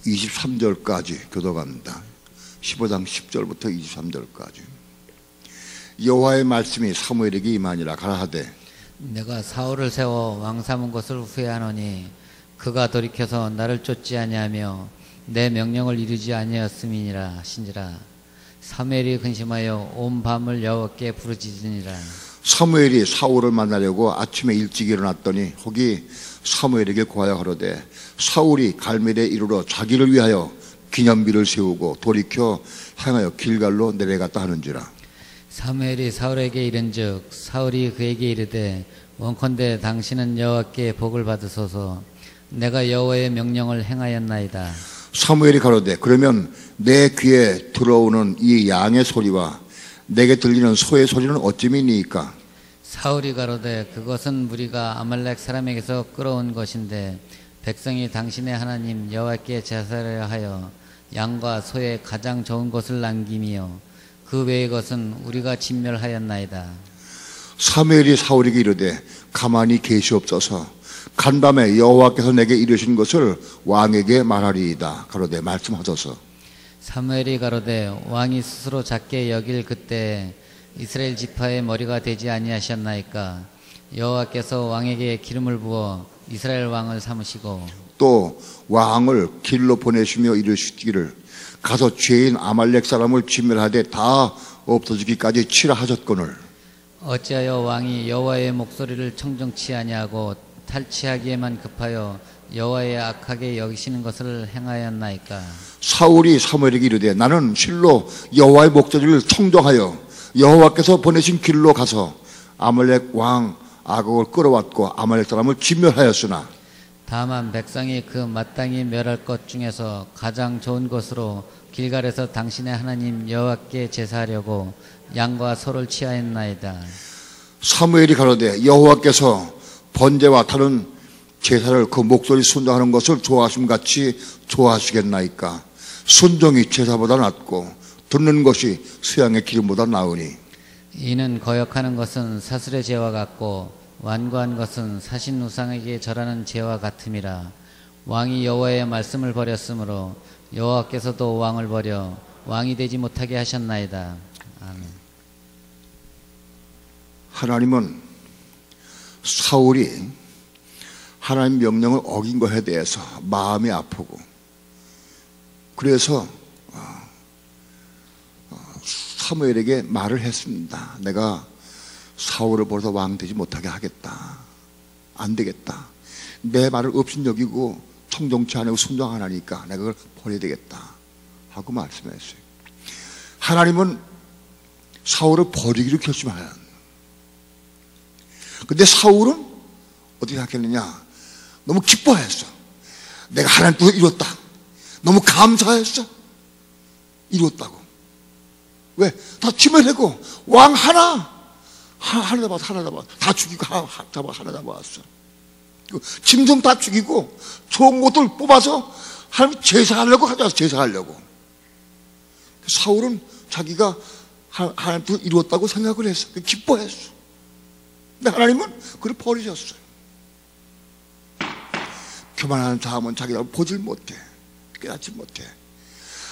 23절까지 교도갑니다. 15장 10절부터 23절까지. 여호와의 말씀이 사무엘에게 임하니라. 가라하되 내가 사울을 세워 왕 삼은 것을 후회하노니 그가 돌이켜서 나를 쫓지 아니하며 내 명령을 이루지 아니하였음이니라 하신지라. 사무엘이 근심하여 온 밤을 여호와께 부르짖으니라. 사무엘이 사울을 만나려고 아침에 일찍 일어났더니 혹이 사무엘에게 고하여 가로되 사울이 갈멜에 이르러 자기를 위하여 기념비를 세우고 돌이켜 향하여 길갈로 내려갔다 하는지라. 사무엘이 사울에게 이른즉 사울이 그에게 이르되 원컨대 당신은 여호와께 복을 받으소서. 내가 여호와의 명령을 행하였나이다. 사무엘이 가로되 그러면 내 귀에 들어오는 이 양의 소리와 내게 들리는 소의 소리는 어찌미니이까? 사울이 가로되 그것은 무리가 아말렉 사람에게서 끌어온 것인데 백성이 당신의 하나님 여호와께 제사를 하여 양과 소의 가장 좋은 것을 남김이요 그 외의 것은 우리가 진멸하였나이다. 사무엘이 사울에게 이르되 가만히 계시옵소서. 간밤에 여호와께서 내게 이르신 것을 왕에게 말하리이다. 가로되 말씀하소서. 사무엘이 가로되 왕이 스스로 작게 여길 그때 이스라엘 지파의 머리가 되지 아니하셨나이까? 여호와께서 왕에게 기름을 부어 이스라엘 왕을 삼으시고 또 왕을 길로 보내시며 이르시기를 가서 죄인 아말렉 사람을 진멸하되 다 없어지기까지 치라 하셨거늘 어찌하여 왕이 여호와의 목소리를 청정치 아니하고 탈취하기에만 급하여 여호와의 악하게 여기시는 것을 행하였나이까. 사울이 사무엘에게 이르되 나는 실로 여호와의 목소리를 청정하여 여호와께서 보내신 길로 가서 아말렉 왕 아곡을 끌어왔고 아말렉 사람을 진멸하였으나 다만 백성이 그 마땅히 멸할 것 중에서 가장 좋은 것으로 길갈에서 당신의 하나님 여호와께 제사하려고 양과 소를 취하였나이다. 사무엘이 가로되 여호와께서 번제와 다른 제사를 그 목소리 순종하는 것을 좋아하심 같이 좋아하시겠나이까. 순종이 제사보다 낫고 듣는 것이 수양의 기름보다 나으니 이는 거역하는 것은 사슬의 죄와 같고 완고한 것은 사신 우상에게 절하는 죄와 같음이라. 왕이 여호와의 말씀을 버렸으므로 여호와께서도 왕을 버려 왕이 되지 못하게 하셨나이다. 아멘. 하나님은 사울이 하나님 명령을 어긴 것에 대해서 마음이 아프고 그래서 사무엘에게 말을 했습니다. 내가 사울을 벌어서 왕 되지 못하게 하겠다. 안 되겠다. 내 말을 업신여기고 청정치 않고 순종 안 하니까 내가 그걸 버려야 되겠다 하고 말씀했어요. 하나님은 사울을 버리기로 결심하였. 근데 사울은 어떻게 생각했느냐? 너무 기뻐했어. 내가 하나님 뜻을 이뤘다. 너무 감사했어. 이뤘다고. 왜? 다 치매되고 왕 하나 잡았어. 다 죽이고 하나 잡았어. 짐승 다 죽이고 좋은 것들 뽑아서 하나님 제사하려고 가져와서 제사하려고. 사울은 자기가 하나님 뜻을 이뤘다고 생각을 했어. 기뻐했어. 근데 하나님은 그걸 버리셨어요. 교만한 자음은 자기가 보질 못해. 깨닫지 못해.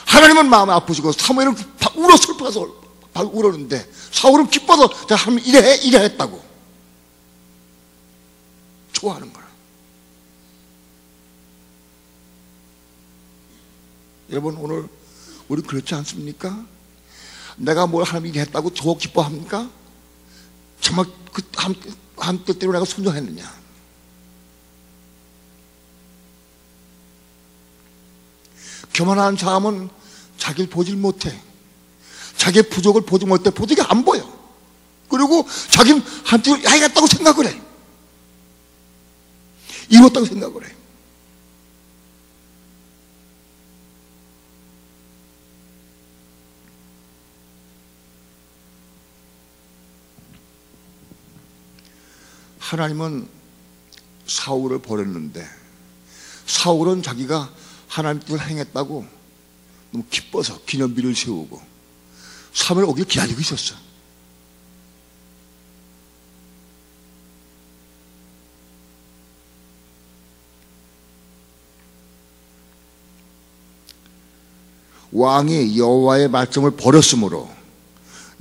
하나님은 마음이 아프시고 사무엘은 울어 슬퍼서 울었는데 사울은 기뻐서 하나님 이래 했다고 좋아하는 거야. 여러분 오늘 우리 그렇지 않습니까? 내가 뭘 하나님 이래 했다고 더 기뻐합니까? 정말 그 하나님 뜻대로 내가 순종했느냐? 교만한 자음은 자기를 보질 못해. 자기의 부족을 보지 못해. 부족이 안 보여. 그리고 자기는 한테 야이겠다고 생각을 해. 이뤘다고 생각을 해. 하나님은 사울을 버렸는데 사울은 자기가 하나님 뜻을 행했다고 너무 기뻐서 기념비를 세우고 사무엘 오길 기다리고 있었어. 왕이 여호와의 말씀을 버렸으므로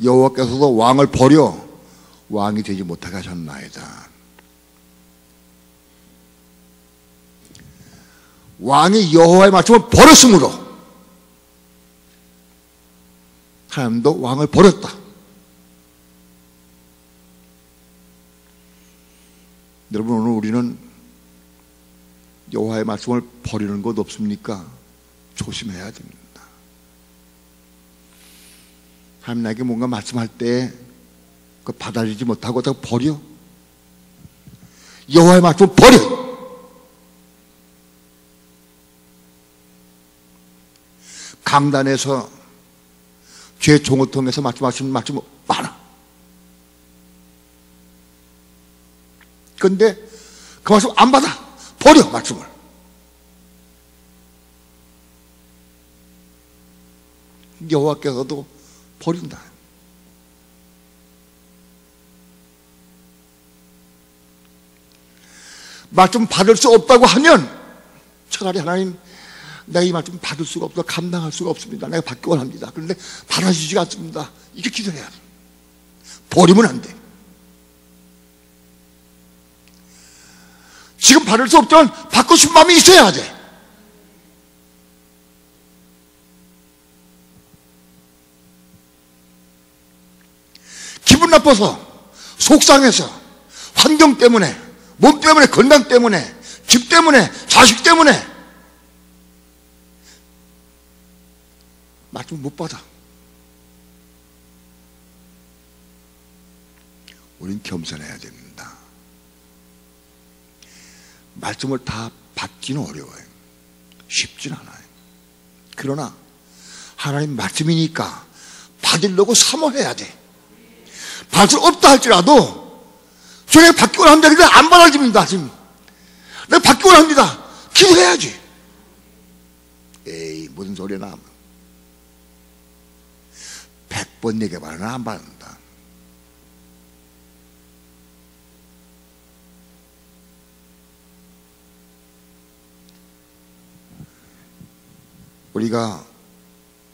여호와께서도 왕을 버려 왕이 되지 못하게 하셨나이다. 왕이 여호와의 말씀을 버렸으므로 하나님도 왕을 버렸다. 여러분 오늘 우리는 여호와의 말씀을 버리는 것 없습니까? 조심해야 됩니다. 하나님 나에게 뭔가 말씀할 때 그 받아들이지 못하고 다 버려. 여호와의 말씀을 버려. 강단에서 죄 종을 통해서 말씀하시는 말씀이 많아. 그런데 그 말씀 안 받아. 버려 말씀을. 여호와께서도 버린다. 말씀 받을 수 없다고 하면 차라리 하나님 내가 이 말씀 받을 수가 없어. 감당할 수가 없습니다. 내가 받기 원합니다. 그런데 받아주지가 않습니다. 이렇게 기도해야 돼. 버리면 안 돼. 지금 받을 수 없지만 받고 싶은 마음이 있어야 돼. 기분 나빠서, 속상해서, 환경 때문에, 몸 때문에, 건강 때문에, 집 때문에, 자식 때문에 말씀 못 받아. 우린 겸손해야 됩니다. 말씀을 다 받기는 어려워요. 쉽진 않아요. 그러나 하나님 말씀이니까 받으려고 사모해야 돼. 받을 수 없다 할지라도 내가 받기만 합니다. 근데 안 받아집니다. 지금 내가 받기만 합니다. 기도해야지. 에이, 무슨 소리나. 100번 얘기해봐라. 안 받는다. 우리가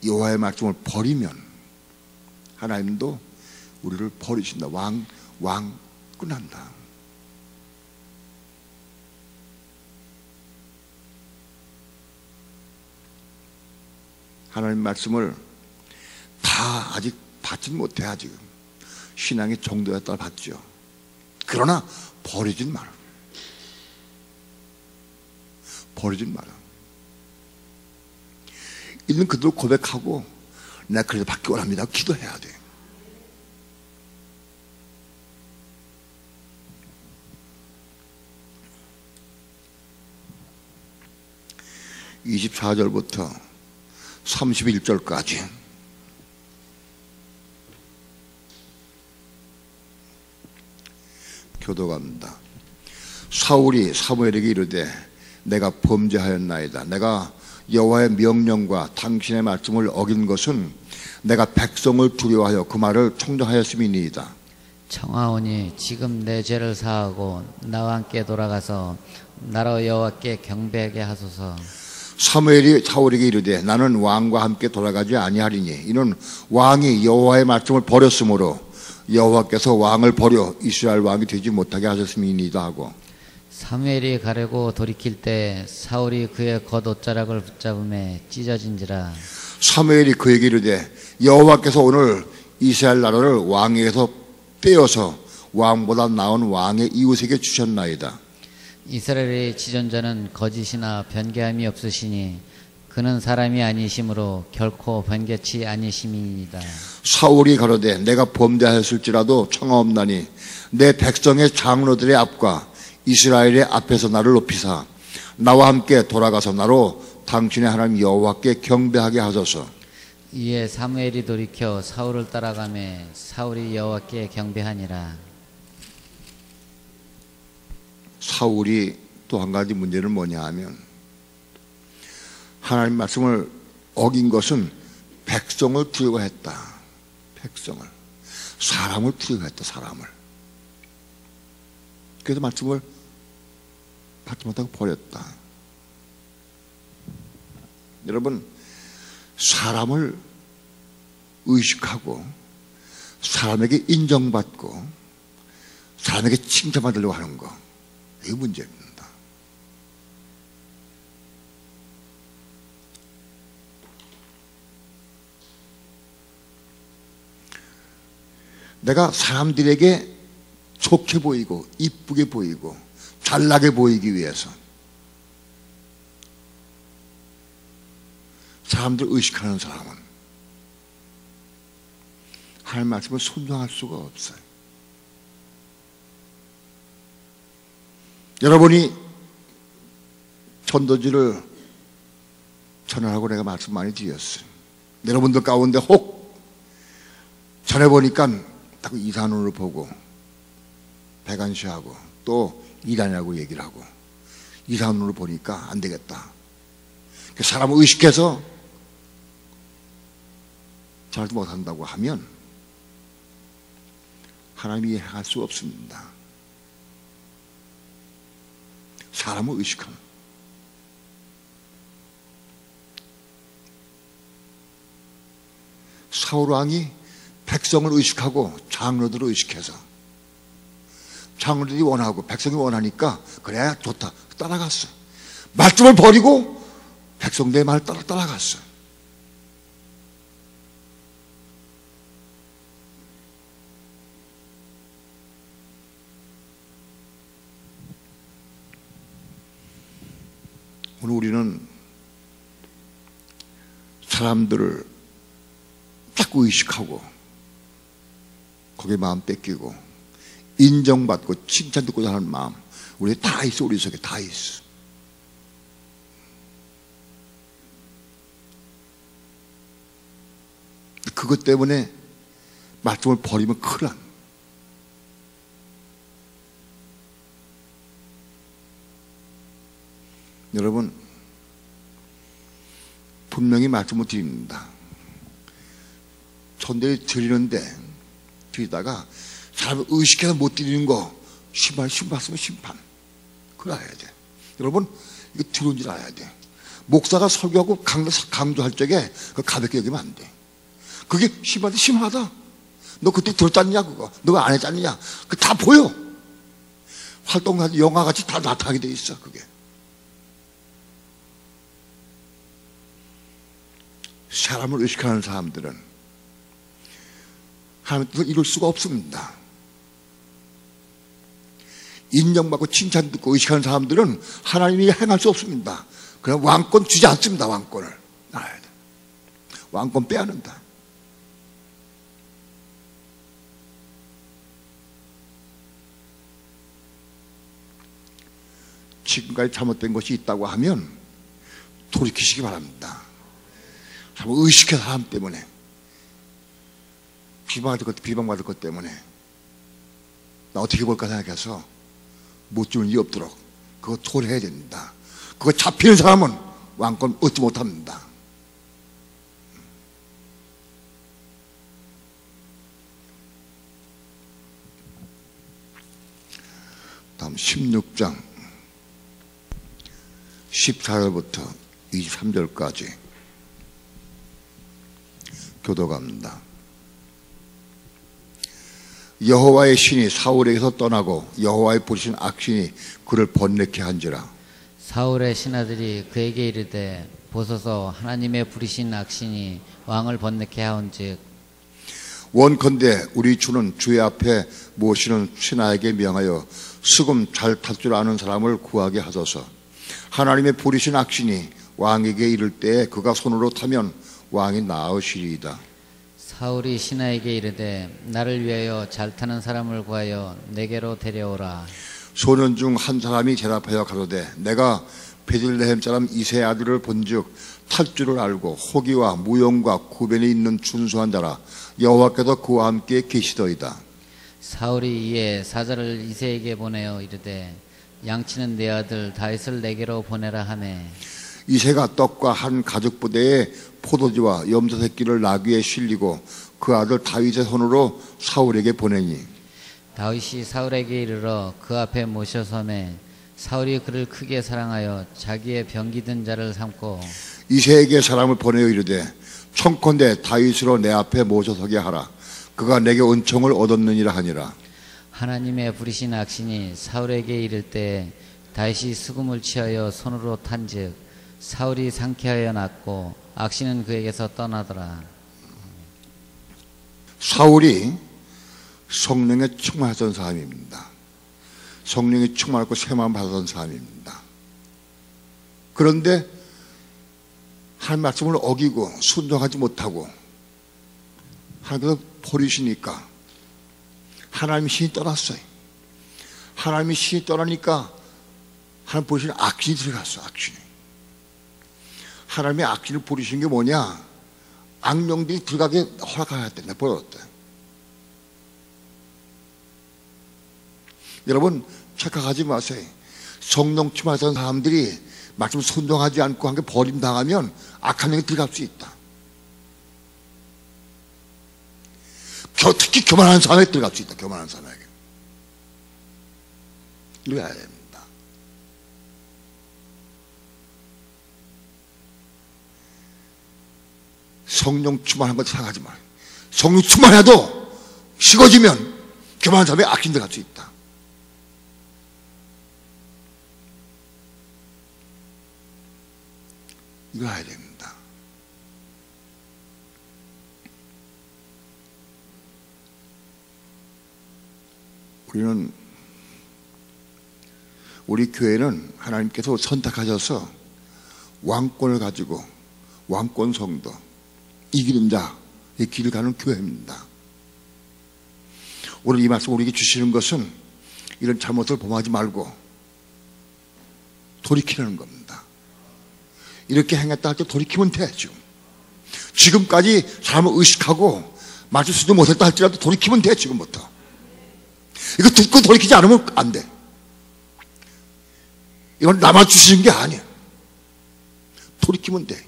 여호와의 말씀을 버리면 하나님도 우리를 버리신다. 왕 끝난다. 하나님 말씀을 다 아직 받진 못해. 아직 신앙의 정도에 따라 받죠. 그러나 버리진 마라. 버리진 마라. 있는 그대로 고백하고 내가 그래도 받기 원합니다. 기도해야 돼. (24절부터) (31절까지) 교도갑니다. 사울이 사무엘에게 이르되 내가 범죄하였나이다. 내가 여호와의 명령과 당신의 말씀을 어긴 것은 내가 백성을 두려워하여 그 말을 청정하였음이니이다. 청하오니 지금 내 죄를 사하고 나와 함께 돌아가서 나라 여호와께 경배하게 하소서. 사무엘이 사울에게 이르되 나는 왕과 함께 돌아가지 아니하리니 이는 왕이 여호와의 말씀을 버렸으므로 여호와께서 왕을 버려 이스라엘 왕이 되지 못하게 하셨음이니이다 하고, 사무엘이 가려고 돌이킬 때 사울이 그의 겉옷자락을 붙잡음에 찢어진지라. 사무엘이 그에게 이르되 여호와께서 오늘 이스라엘 나라를 왕에게서 떼어서 왕보다 나은 왕의 이웃에게 주셨나이다. 이스라엘의 지존자는 거짓이나 변개함이 없으시니 그는 사람이 아니심으로 결코 변개치 아니심이니이다. 사울이 가로되 내가 범죄하였을지라도 청하옵나니 내 백성의 장로들의 앞과 이스라엘의 앞에서 나를 높이사 나와 함께 돌아가서 나로 당신의 하나님 여호와께 경배하게 하소서. 이에 사무엘이 돌이켜 사울을 따라가매 사울이 여호와께 경배하니라. 사울이 또 한 가지 문제는 뭐냐 하면 하나님 말씀을 어긴 것은 백성을 두려워했다. 백성을, 사람을 두려워했다. 사람을. 그래서 말씀을 받지 못하고 버렸다. 여러분, 사람을 의식하고 사람에게 인정받고 사람에게 칭찬받으려고 하는 거, 이게 문제입니다. 내가 사람들에게 좋게 보이고 이쁘게 보이고 잘나게 보이기 위해서 사람들 의식하는 사람은 하나님 말씀을 순종할 수가 없어요. 여러분이 전도지를 전하라고 내가 말씀 많이 드렸어요. 여러분들 가운데 혹 전해보니까 딱 이산으로 보고 배관시하고 또 이단이라고 얘기를 하고 이산으로 보니까 안 되겠다. 사람을 의식해서 잘 못한다고 하면 하나님이 이해할 수 없습니다. 사람을 의식하는. 사울 왕이 백성을 의식하고 장로들을 의식해서 장로들이 원하고 백성이 원하니까 그래야 좋다 따라갔어. 말씀을 버리고 백성들의 말을 따라갔어. 오늘 우리는 사람들을 자꾸 의식하고 거기에 마음 뺏기고 인정받고 칭찬 듣고자 하는 마음, 우리에 다 있어. 우리 속에 다 있어. 그것 때문에 말씀을 버리면 큰일 납니다. 여러분, 분명히 말씀을 드립니다. 전대를 드리다가 사람을 의식해서 못 드리는 거 심판했으면 심판. 그거 알아야 돼. 여러분, 이거 들어온 줄 알아야 돼. 목사가 설교하고 강조할 적에 그거 가볍게 여기면 안 돼. 그게 심한데 심하다. 너 그때 들었잖냐 그거. 너가 안 했잖냐. 그거 다 보여. 활동하지 영화같이 다 나타나게 돼 있어. 그게. 사람을 의식하는 사람들은 하나님의 뜻을 이룰 수가 없습니다. 인정받고 칭찬 듣고 의식하는 사람들은 하나님이 행할 수 없습니다. 그냥 왕권 주지 않습니다. 왕권을 알아야 돼. 왕권 빼앗는다. 지금까지 잘못된 것이 있다고 하면 돌이키시기 바랍니다. 잘못 의식해서 사람 때문에 비방받을 것 때문에 나 어떻게 볼까 생각해서 못 주는 일이 없도록 그거 토해야 됩니다. 그거 잡히는 사람은 왕권 얻지 못합니다. 다음 16장 14절부터 23절까지 교도갑니다. 여호와의 신이 사울에게서 떠나고 여호와의 부르신 악신이 그를 번뇌케 한지라. 사울의 신하들이 그에게 이르되 보소서 하나님의 부르신 악신이 왕을 번뇌케 하온즉 원컨대 우리 주는 주의 앞에 모시는 신하에게 명하여 수금 잘 탈 줄 아는 사람을 구하게 하소서. 하나님의 부르신 악신이 왕에게 이를 때에 그가 손으로 타면 왕이 나으시리이다. 사울이 신하에게 이르되 나를 위하여 잘 타는 사람을 구하여 내게로 데려오라. 소년 중 한 사람이 대답하여 가로되 내가 베들레헴 사람 이새의 아들을 본즉 탈 줄을 알고 호기와 무용과 구변이 있는 준수한 자라. 여호와께서 그와 함께 계시더이다. 사울이 이에 사자를 이새에게 보내어 이르되 양치는 내 아들 다윗을 내게로 보내라 하매 이새가 떡과 한 가죽 부대에 포도주와 염소 새끼를 나귀에 실리고 그 아들 다윗의 손으로 사울에게 보내니 다윗이 사울에게 이르러 그 앞에 모셔서매 사울이 그를 크게 사랑하여 자기의 병기든 자를 삼고 이새에게 사람을 보내어 이르되 청컨대 다윗으로 내 앞에 모셔서게 하라. 그가 내게 은총을 얻었느니라 하니라. 하나님의 부르신 악신이 사울에게 이를 때 다윗이 수금을 취하여 손으로 탄즉 사울이 상쾌하여 났고 악신은 그에게서 떠나더라. 사울이 성령에 충만했던 사람입니다. 성령이 충만하고 새마음 받았던 사람입니다. 그런데 하나님 말씀을 어기고 순종하지 못하고 하나님께서 버리시니까 하나님의 신이 떠났어요. 하나님의 신이 떠나니까 하나님 부르시는 악신이 들어갔어. 악신이. 하나님의 악신을 부르시는 게 뭐냐? 악령들이 들어가게 허락해야 된다. 버렸대. 여러분 착각하지 마세요. 성령 충만했던 사람들이 말씀 순종하지 않고 한 게 버림당하면 악한 영이 들어갈 수 있다. 특히 교만한 사람에게 들어갈 수 있다. 교만한 사람에게. 이거 해야 됩니다. 성령 충만한 것 생각하지 마요. 성령 충만해도 식어지면 교만한 사람에게 악신 들어갈 수 있다. 이걸 알아야 됩니다. 우리 교회는 하나님께서 선택하셔서 왕권을 가지고 왕권 성도, 이기는 자의 길을 가는 교회입니다. 오늘 이 말씀 우리에게 주시는 것은 이런 잘못을 범하지 말고 돌이키라는 겁니다. 이렇게 행했다 할 때 돌이키면 돼. 지금까지 잘못 의식하고 맞을 수도 못했다 할지라도 돌이키면 돼. 지금부터 이거 듣고 돌이키지 않으면 안 돼. 이건 나만 주시는 게 아니야. 돌이키면 돼.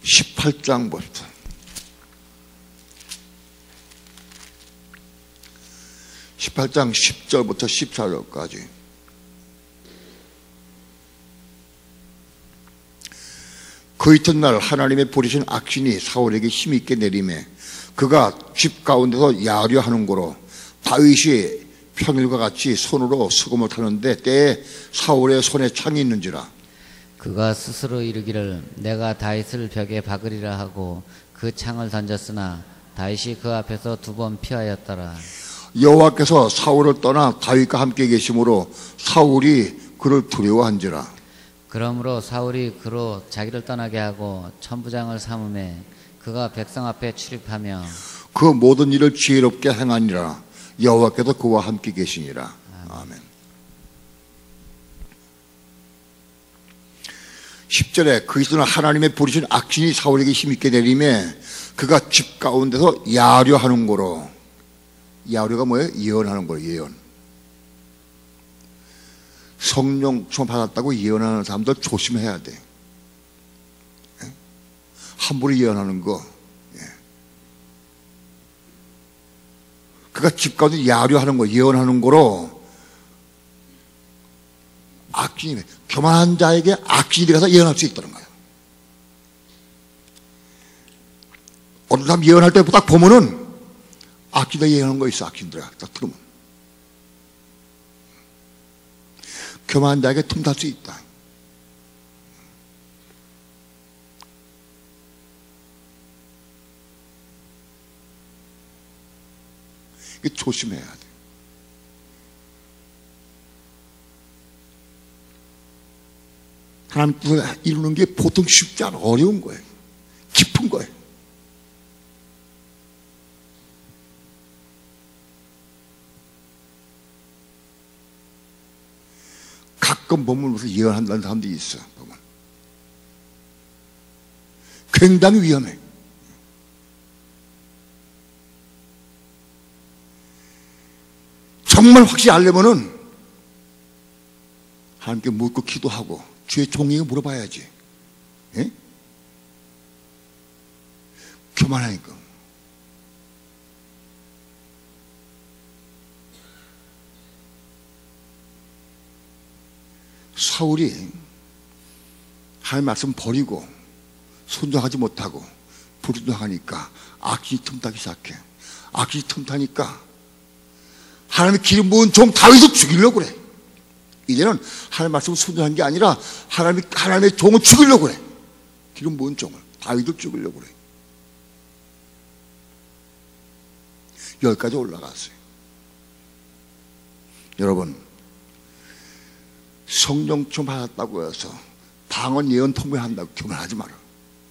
(18장부터) 18장 10절부터 14절까지. 그 이튿날 하나님의 부리신 악신이 사울에게 힘있게 내림에 그가 집 가운데서 야류하는 고로 다윗이 평일과 같이 손으로 수금을 타는데 때에 사울의 손에 창이 있는지라. 그가 스스로 이르기를 내가 다윗을 벽에 박으리라 하고 그 창을 던졌으나 다윗이 그 앞에서 2번 피하였더라. 여호와께서 사울을 떠나 다윗과 함께 계심으로 사울이 그를 두려워한지라. 그러므로 사울이 그로 자기를 떠나게 하고 천부장을 삼음에 그가 백성 앞에 출입하며 그 모든 일을 지혜롭게 행하니라. 여호와께서 그와 함께 계시니라. 아멘. 10절에 그 이튿날 하나님의 부리신 악신이 사울에게 힘있게 내림에 그가 집 가운데서 야류하는 고로. 야류가 뭐예요? 예언하는 거예요. 예언. 성령 충만 받았다고 예언하는 사람들 조심해야 돼. 함부로 예언하는 거. 그가 집 가운데 야류하는 거, 예언하는 거로 악신이, 교만한 자에게 악신이 들어가서 예언할 수 있다는 거예요. 어떤 사람 예언할 때 딱 보면은 악신이 예언하는 거 있어. 악신들아 딱 들으면 교만한 자에게 틈탈 수 있다. 이게 조심해야 돼. 하나님 뜻을 이루는 게 보통 쉽지 않아. 어려운 거예요. 깊은 거예요. 가끔 보면 무슨 예언한다는 사람들이 있어. 보면 굉장히 위험해. 정말 확실히 알려면은 하나님께 묻고 기도하고 주의 종에게 물어봐야지. 예? 교만하니까. 사울이 하나님 말씀 버리고 순종하지 못하고 불순종하니까 악이 틈타기 시작해. 악이 틈타니까 하나님의 기름 부은 종 다윗을 죽이려고 그래. 이제는 하나님 말씀을 순종한 게 아니라 하나님의 종을 죽이려고 그래. 기름 부은 종을 다윗을 죽이려고 그래. 여기까지 올라갔어요. 여러분, 성령 좀 받았다고 해서 방언 예언 통보한다고 교만하지 마라.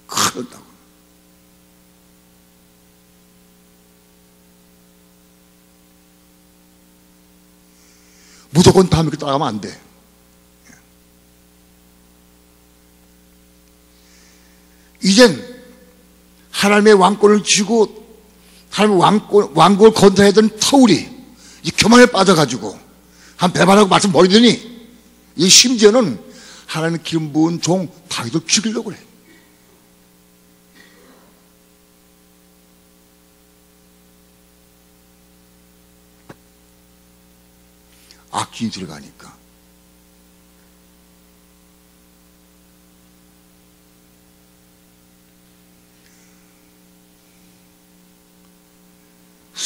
그런다고. 무조건 다 믿고 따라가면 안 돼. 이젠 하나님의 왕권을 쥐고 하나님의 왕국을 건설해야 되는 사울이 이 교만에 빠져가지고 한 배반하고 말씀 버리더니 이 심지어는 하나님의 기름 부은 종 다윗을 죽이려고 그래. 악진이 들어가니까.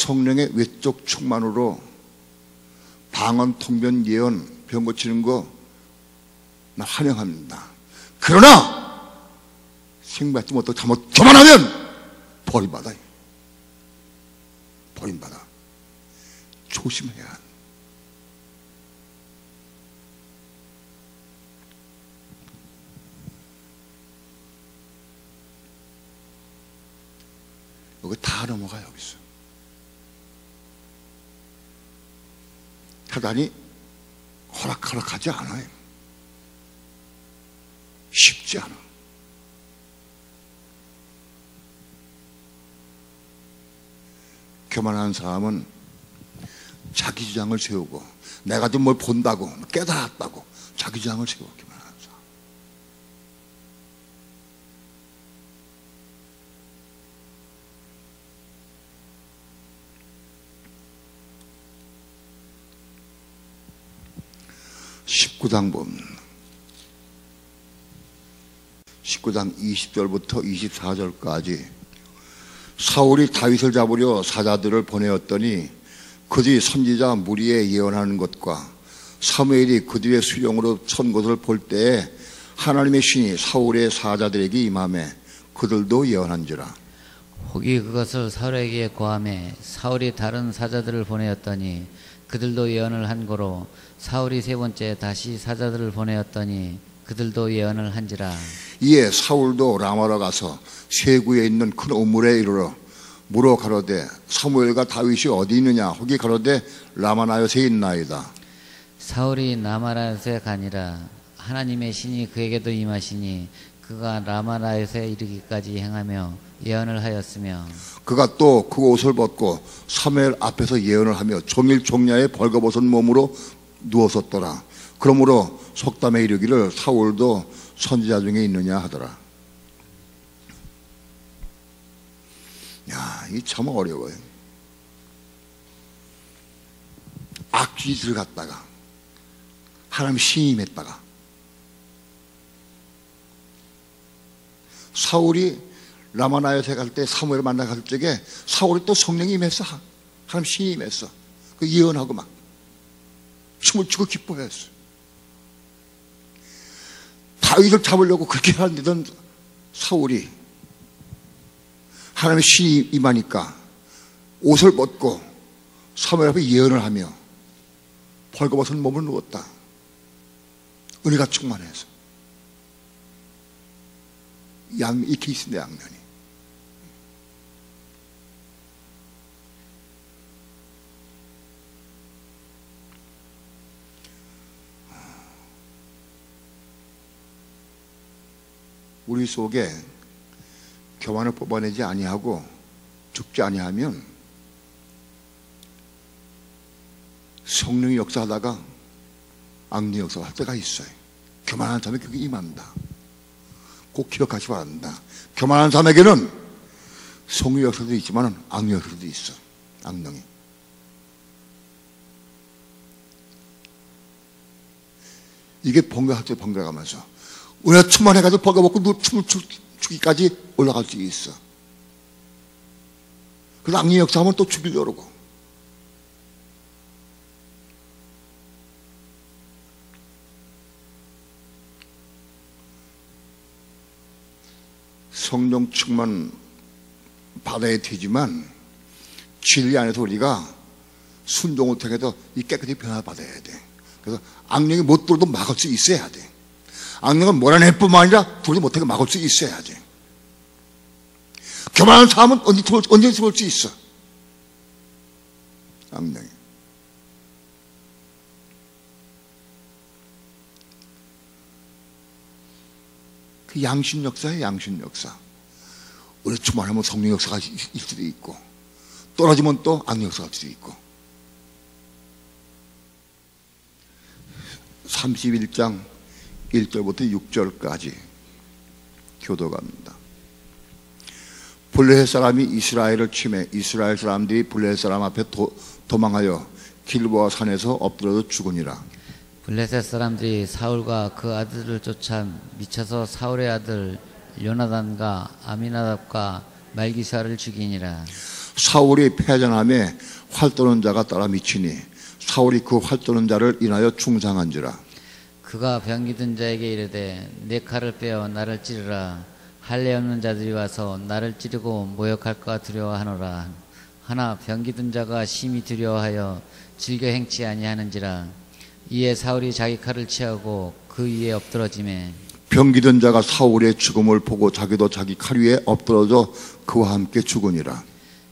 성령의 외적 충만으로 방언, 통변, 예언, 병 고치는 거 나 환영합니다. 그러나 생각지 못하고 잘못 교만하면 버림받아요. 버림받아. 조심해야 한다. 여기 다 넘어가요. 여기서 사단이 허락하지 않아요. 쉽지 않아. 교만한 사람은 자기 주장을 세우고 내가 좀 뭘 본다고 깨달았다고 자기 주장을 세우고 교만한 사람. (19장) 보면 19장 20절부터 24절까지 사울이 다윗을 잡으려 사자들을 보내었더니 그들이 선지자 무리에 예언하는 것과 사무엘이 그들의 수령으로 선 것을 볼 때에 하나님의 신이 사울의 사자들에게 임하매 그들도 예언한지라. 혹이 그것을 사울에게 고하매 사울이 다른 사자들을 보내었더니 그들도 예언을 한 거로 사울이 세 번째 다시 사자들을 보내었더니 그들도 예언을 한지라. 이에 사울도 라마로 가서 세구에 있는 큰 우물에 이르러 물어 가로되 사무엘과 다윗이 어디 있느냐. 혹이 가로되 라마나요트에 있나이다. 사울이 라마나요트에 가니라. 하나님의 신이 그에게도 임하시니 그가 라마나요트에 이르기까지 행하며 예언을 하였으며 그가 또 그 옷을 벗고 사무엘 앞에서 예언을 하며 종일 종야에 벌거벗은 몸으로 누웠었더라. 그러므로 속담에 이르기를 사울도 선지자 중에 있느냐 하더라. 야, 이 참 어려워요. 악짓을 갖다가 하나님 신임했다가 사울이 라마나요트에 갈 때 사무엘을 만나갈 적에 사울이 또 성령이 임했어. 하나님 신이 임했어. 그 예언하고 막 춤을 추고 기뻐했어. 다윗을 잡으려고 그렇게 하는데도 사울이 하나님의 신이 임하니까 옷을 벗고 사무엘 앞에 예언을 하며 벌거벗은 몸을 누웠다. 은혜가 충만해서 이렇게 있습니다. 양면이 우리 속에 교만을 뽑아내지 아니하고 죽지 아니하면 성령이 역사하다가 악령 역사할 때가 있어요. 교만한 사람에게 그게 임한다. 꼭 기억하시 바랍니다. 교만한 사람에게는 성령 역사도 있지만 악령 역사도 있어. 악령이. 이게 번개가면서 은혜 충만해가지고 벌거벗고 춤을 추기까지 올라갈 수 있어. 그래서 악령 역사하면 또 죽이려고. 성령 충만 받아야 되지만 진리 안에서 우리가 순종을 통해서 이 깨끗이 변화받아야 돼. 그래서 악령이 못 들어도 막을 수 있어야 돼. 악령은 몰아낼 뿐만 아니라 들지 못하게 막을 수 있어야 돼. 교만한 사람은 언제 들어올 수 있어. 악령이. 그 양심 역사예요. 양심 역사. 우리 충만하면 성령 역사가 있을 수도 있고 떨어지면 또 악령 역사가 있을 수도 있고. 31장 1절부터 6절까지 교도갑니다. 블레셋 사람이 이스라엘을 침해 이스라엘 사람들이 블레셋 사람 앞에 도망하여 길보아 산에서 엎드려서 죽으니라. 블레셋 사람들이 사울과 그 아들을 쫓아 미쳐서 사울의 아들 요나단과 아미나답과 말기사를 죽이니라. 사울이 패전함에 활도는 자가 따라 미치니 사울이 그 활도는 자를 인하여 중상한지라. 그가 병기 든 자에게 이르되 내 칼을 빼어 나를 찌르라. 할례 없는 자들이 와서 나를 찌르고 모욕할까 두려워하노라. 하나 병기 든 자가 심히 두려워하여 즐겨 행치 아니하는지라. 이에 사울이 자기 칼을 취하고 그 위에 엎드러지매 병기든 자가 사울의 죽음을 보고 자기도 자기 칼 위에 엎드러져 그와 함께 죽으니라.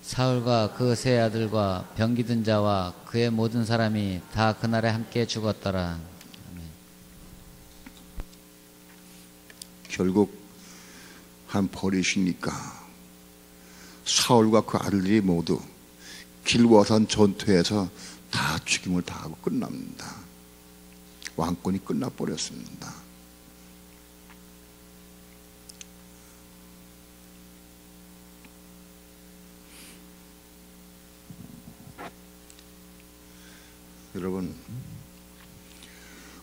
사울과 그 세 아들과 병기 든 자와 그의 모든 사람이 다 그날에 함께 죽었더라. 결국 한 버리시니까 사울과 그 아들들이 모두 길보아산 전투에서 다 죽임을 당하고 끝납니다. 왕권이 끝나버렸습니다. 여러분,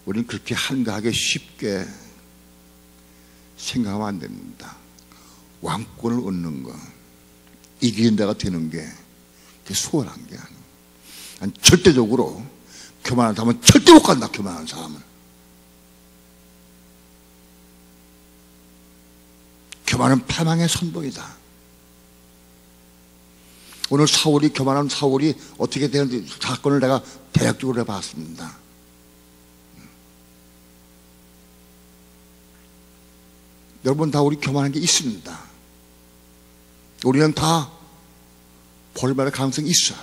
우리는 그렇게 한가하게 쉽게 생각하면 안 됩니다. 왕권을 얻는 거, 이기는 자가 되는 게 수월한 게 아니에요. 절대적으로 교만한 사람은 절대 못 간다. 교만한 사람은 교만은 패망의 선봉이다. 오늘 사울이, 교만한 사울이 어떻게 되는지 사건을 내가 대략적으로 해봤습니다. 여러분, 다 우리 교만한 게 있습니다. 우리는 다 벌받을 가능성이 있어요.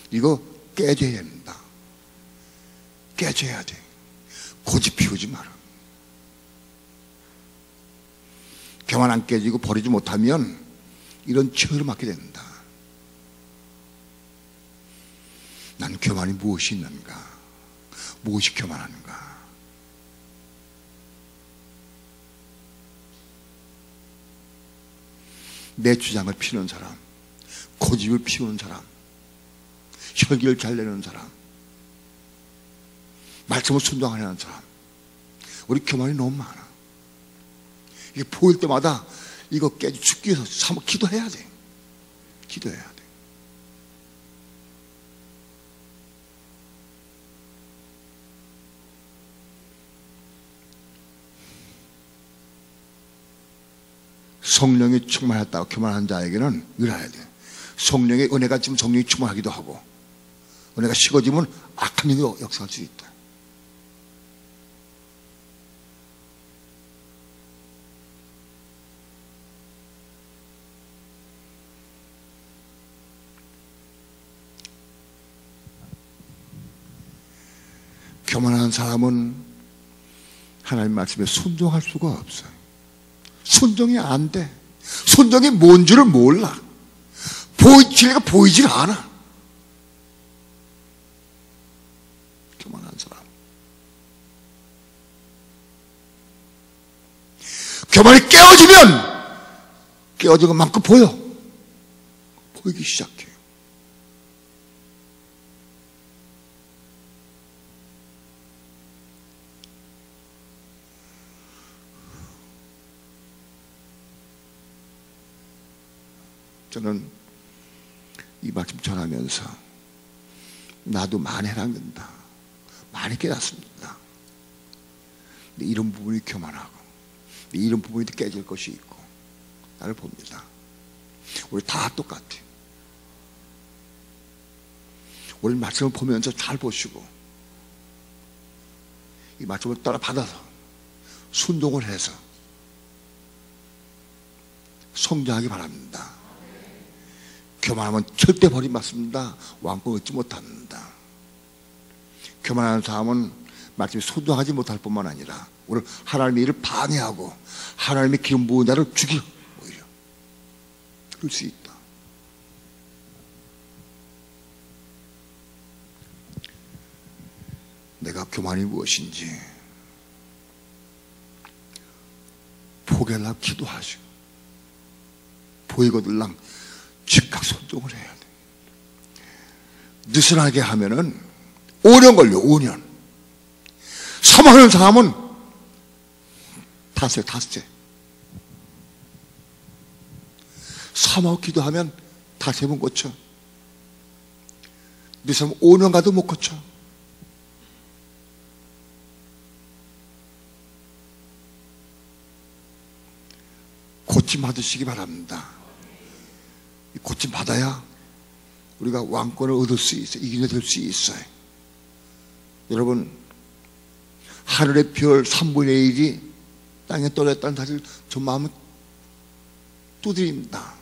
이거 깨져야 된다. 깨져야 돼. 고집 피우지 마라. 교만 안 깨지고 버리지 못하면 이런 처를 맞게 된다. 난 교만이 무엇이 있는가? 무엇이 교만하는가? 내 주장을 피우는 사람, 고집을 피우는 사람, 혈기를 잘 내는 사람, 말씀을 순종하는 사람, 우리 교만이 너무 많아. 이게 보일 때마다 이거 깨지 죽기 위해서 기도해야 돼. 기도해야 돼. 성령이 충만했다고 교만한 자에게는 이래야 돼. 성령의 은혜가 지금 성령이 충만하기도 하고, 은혜가 식어지면 악한 영이 역사할 수 있다. 교만한 사람은 하나님 말씀에 순종할 수가 없어요. 순종이 안 돼. 순종이 뭔지를 몰라. 진리가 보이질 않아. 교만한 사람. 교만이 깨어진 것만큼 보이기 시작해. 저는 이 말씀 전하면서 나도 많이 해당된다. 많이 깨닫습니다. 근데 이런 부분이 교만하고, 이런 부분이 깨질 것이 있고, 나를 봅니다. 우리 다 똑같아요. 우리 말씀을 보면서 잘 보시고, 이 말씀을 따라 받아서 순종을 해서 성장하기 바랍니다. 교만하면 절대 버림받습니다. 왕권 얻지 못합니다. 교만한 사람은 말씀에 순종하지 못할 뿐만 아니라 오늘 하나님의 일을 방해하고 하나님의 기름 부은 자를 죽여, 오히려 그럴 수 있다. 내가 교만이 무엇인지 포기하려고 기도하시고, 보이거들랑 즉각 순종을 해야 돼. 느슨하게 하면은 5년 걸려. 5년. 사망하는 사람은 닷새. 3하고 기도하면 다 세 번 고쳐. 네 삶 5년 가도 못 고쳐. 고침 받으시기 바랍니다. 고침 받아야 우리가 왕권을 얻을 수 있어요. 이기게 될 수 있어요. 여러분, 하늘의 별 3분의 1이 땅에 떨어졌다는 사실 저 마음은 두드립니다.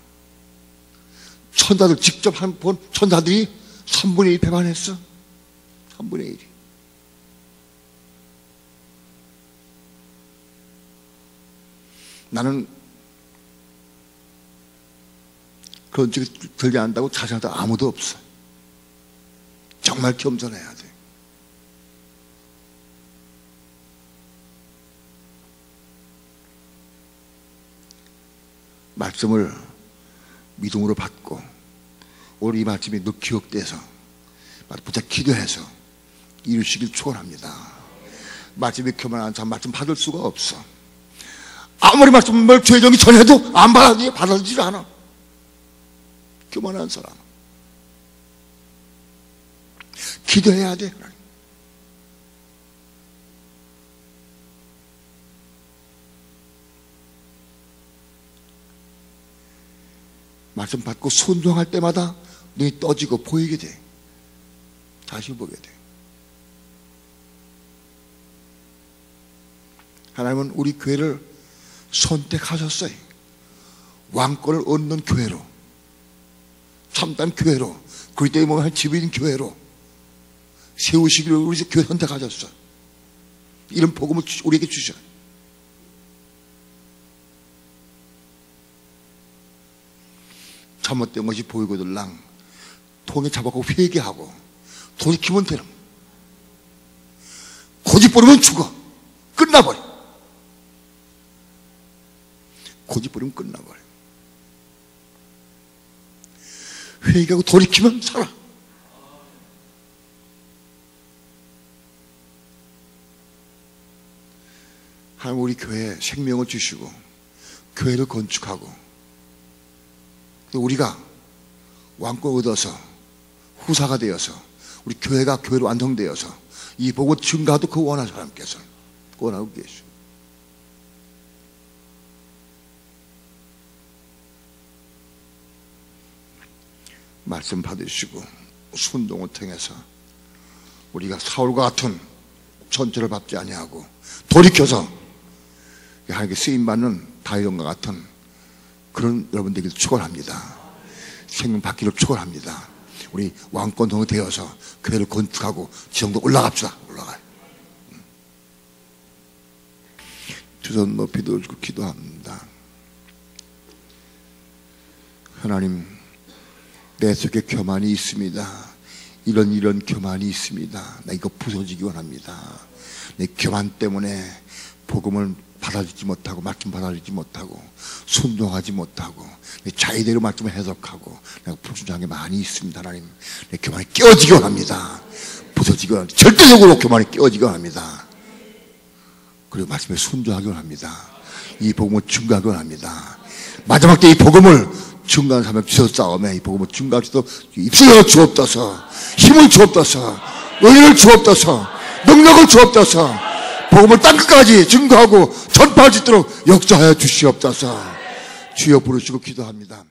천사들 직접 본 천사들이 3분의 1 배반했어. 3분의 1이. 나는 그런 쪽이 들지 않는다고 자신한테 아무도 없어. 정말 겸손해야 돼. 말씀을 믿음으로 받고 오늘 이 말씀이 늘 기억돼서 부탁 기도해서 이루시길 축원합니다. 말씀에 교만한 사람 말씀 받을 수가 없어. 아무리 말씀을 죄정이 전해도 안 받아들이지 않아. 교만한 사람. 기도해야 돼. 말씀 받고 순종할 때마다 눈이 떠지고 보이게 돼. 다시 보게 돼. 하나님은 우리 교회를 선택하셨어요. 왕권을 얻는 교회로, 참된 교회로, 그리스도의 몸의 집인 교회로 세우시기를 우리 교회 선택하셨어. 이런 복음을 우리에게 주셔. 잘못된 것이 보이거들랑 돈을 잡아고 회개하고 돌이키면 되는. 고집 부리면 죽어. 끝나버려. 고집 부리면 끝나버려. 회개하고 돌이키면 살아. 하나님 우리 교회에 생명을 주시고 교회를 건축하고 우리가 왕권 얻어서 후사가 되어서 우리 교회가 교회로 완성되어서 이 복을 증가도 그 원하는 사람께서 원하고 계시오. 말씀 받으시고 순종을 통해서 우리가 사울과 같은 천체를 밟지 아니하고 돌이켜서 하나님께 쓰임받는 다윗과 같은 그런 여러분들에게 축원합니다. 생명 받기를 축원합니다. 우리 왕권성이 되어서 교회를 건축하고 지성도 올라갑시다. 올라가요. 두 손 높이 들고 기도합니다. 하나님, 내 속에 교만이 있습니다. 이런 교만이 있습니다. 나 이거 부서지기 원합니다. 내 교만 때문에 복음을 받아들이지 못하고 말씀 받아들이지 못하고 순종하지 못하고 내 자의대로 말씀을 해석하고 내가 불순종한 게 많이 있습니다. 하나님, 내 교만이 깨어지기 원합니다. 부서지기 원합니다. 절대적으로 교만이 깨어지기 원합니다. 그리고 말씀에 순종하기 원합니다. 이 복음을 증거하기 원합니다. 마지막 때 이 복음을 증거하는 사람을 주셔서 싸움에 이 복음을 증거할 수도 입술을 주옵소서, 힘을 주옵소서, 은혜를 주옵소서, 능력을 주옵소서, 복음을 땅끝까지 증거하고 전파할 수 있도록 역사하여 주시옵소서. 주여 부르시고 기도합니다.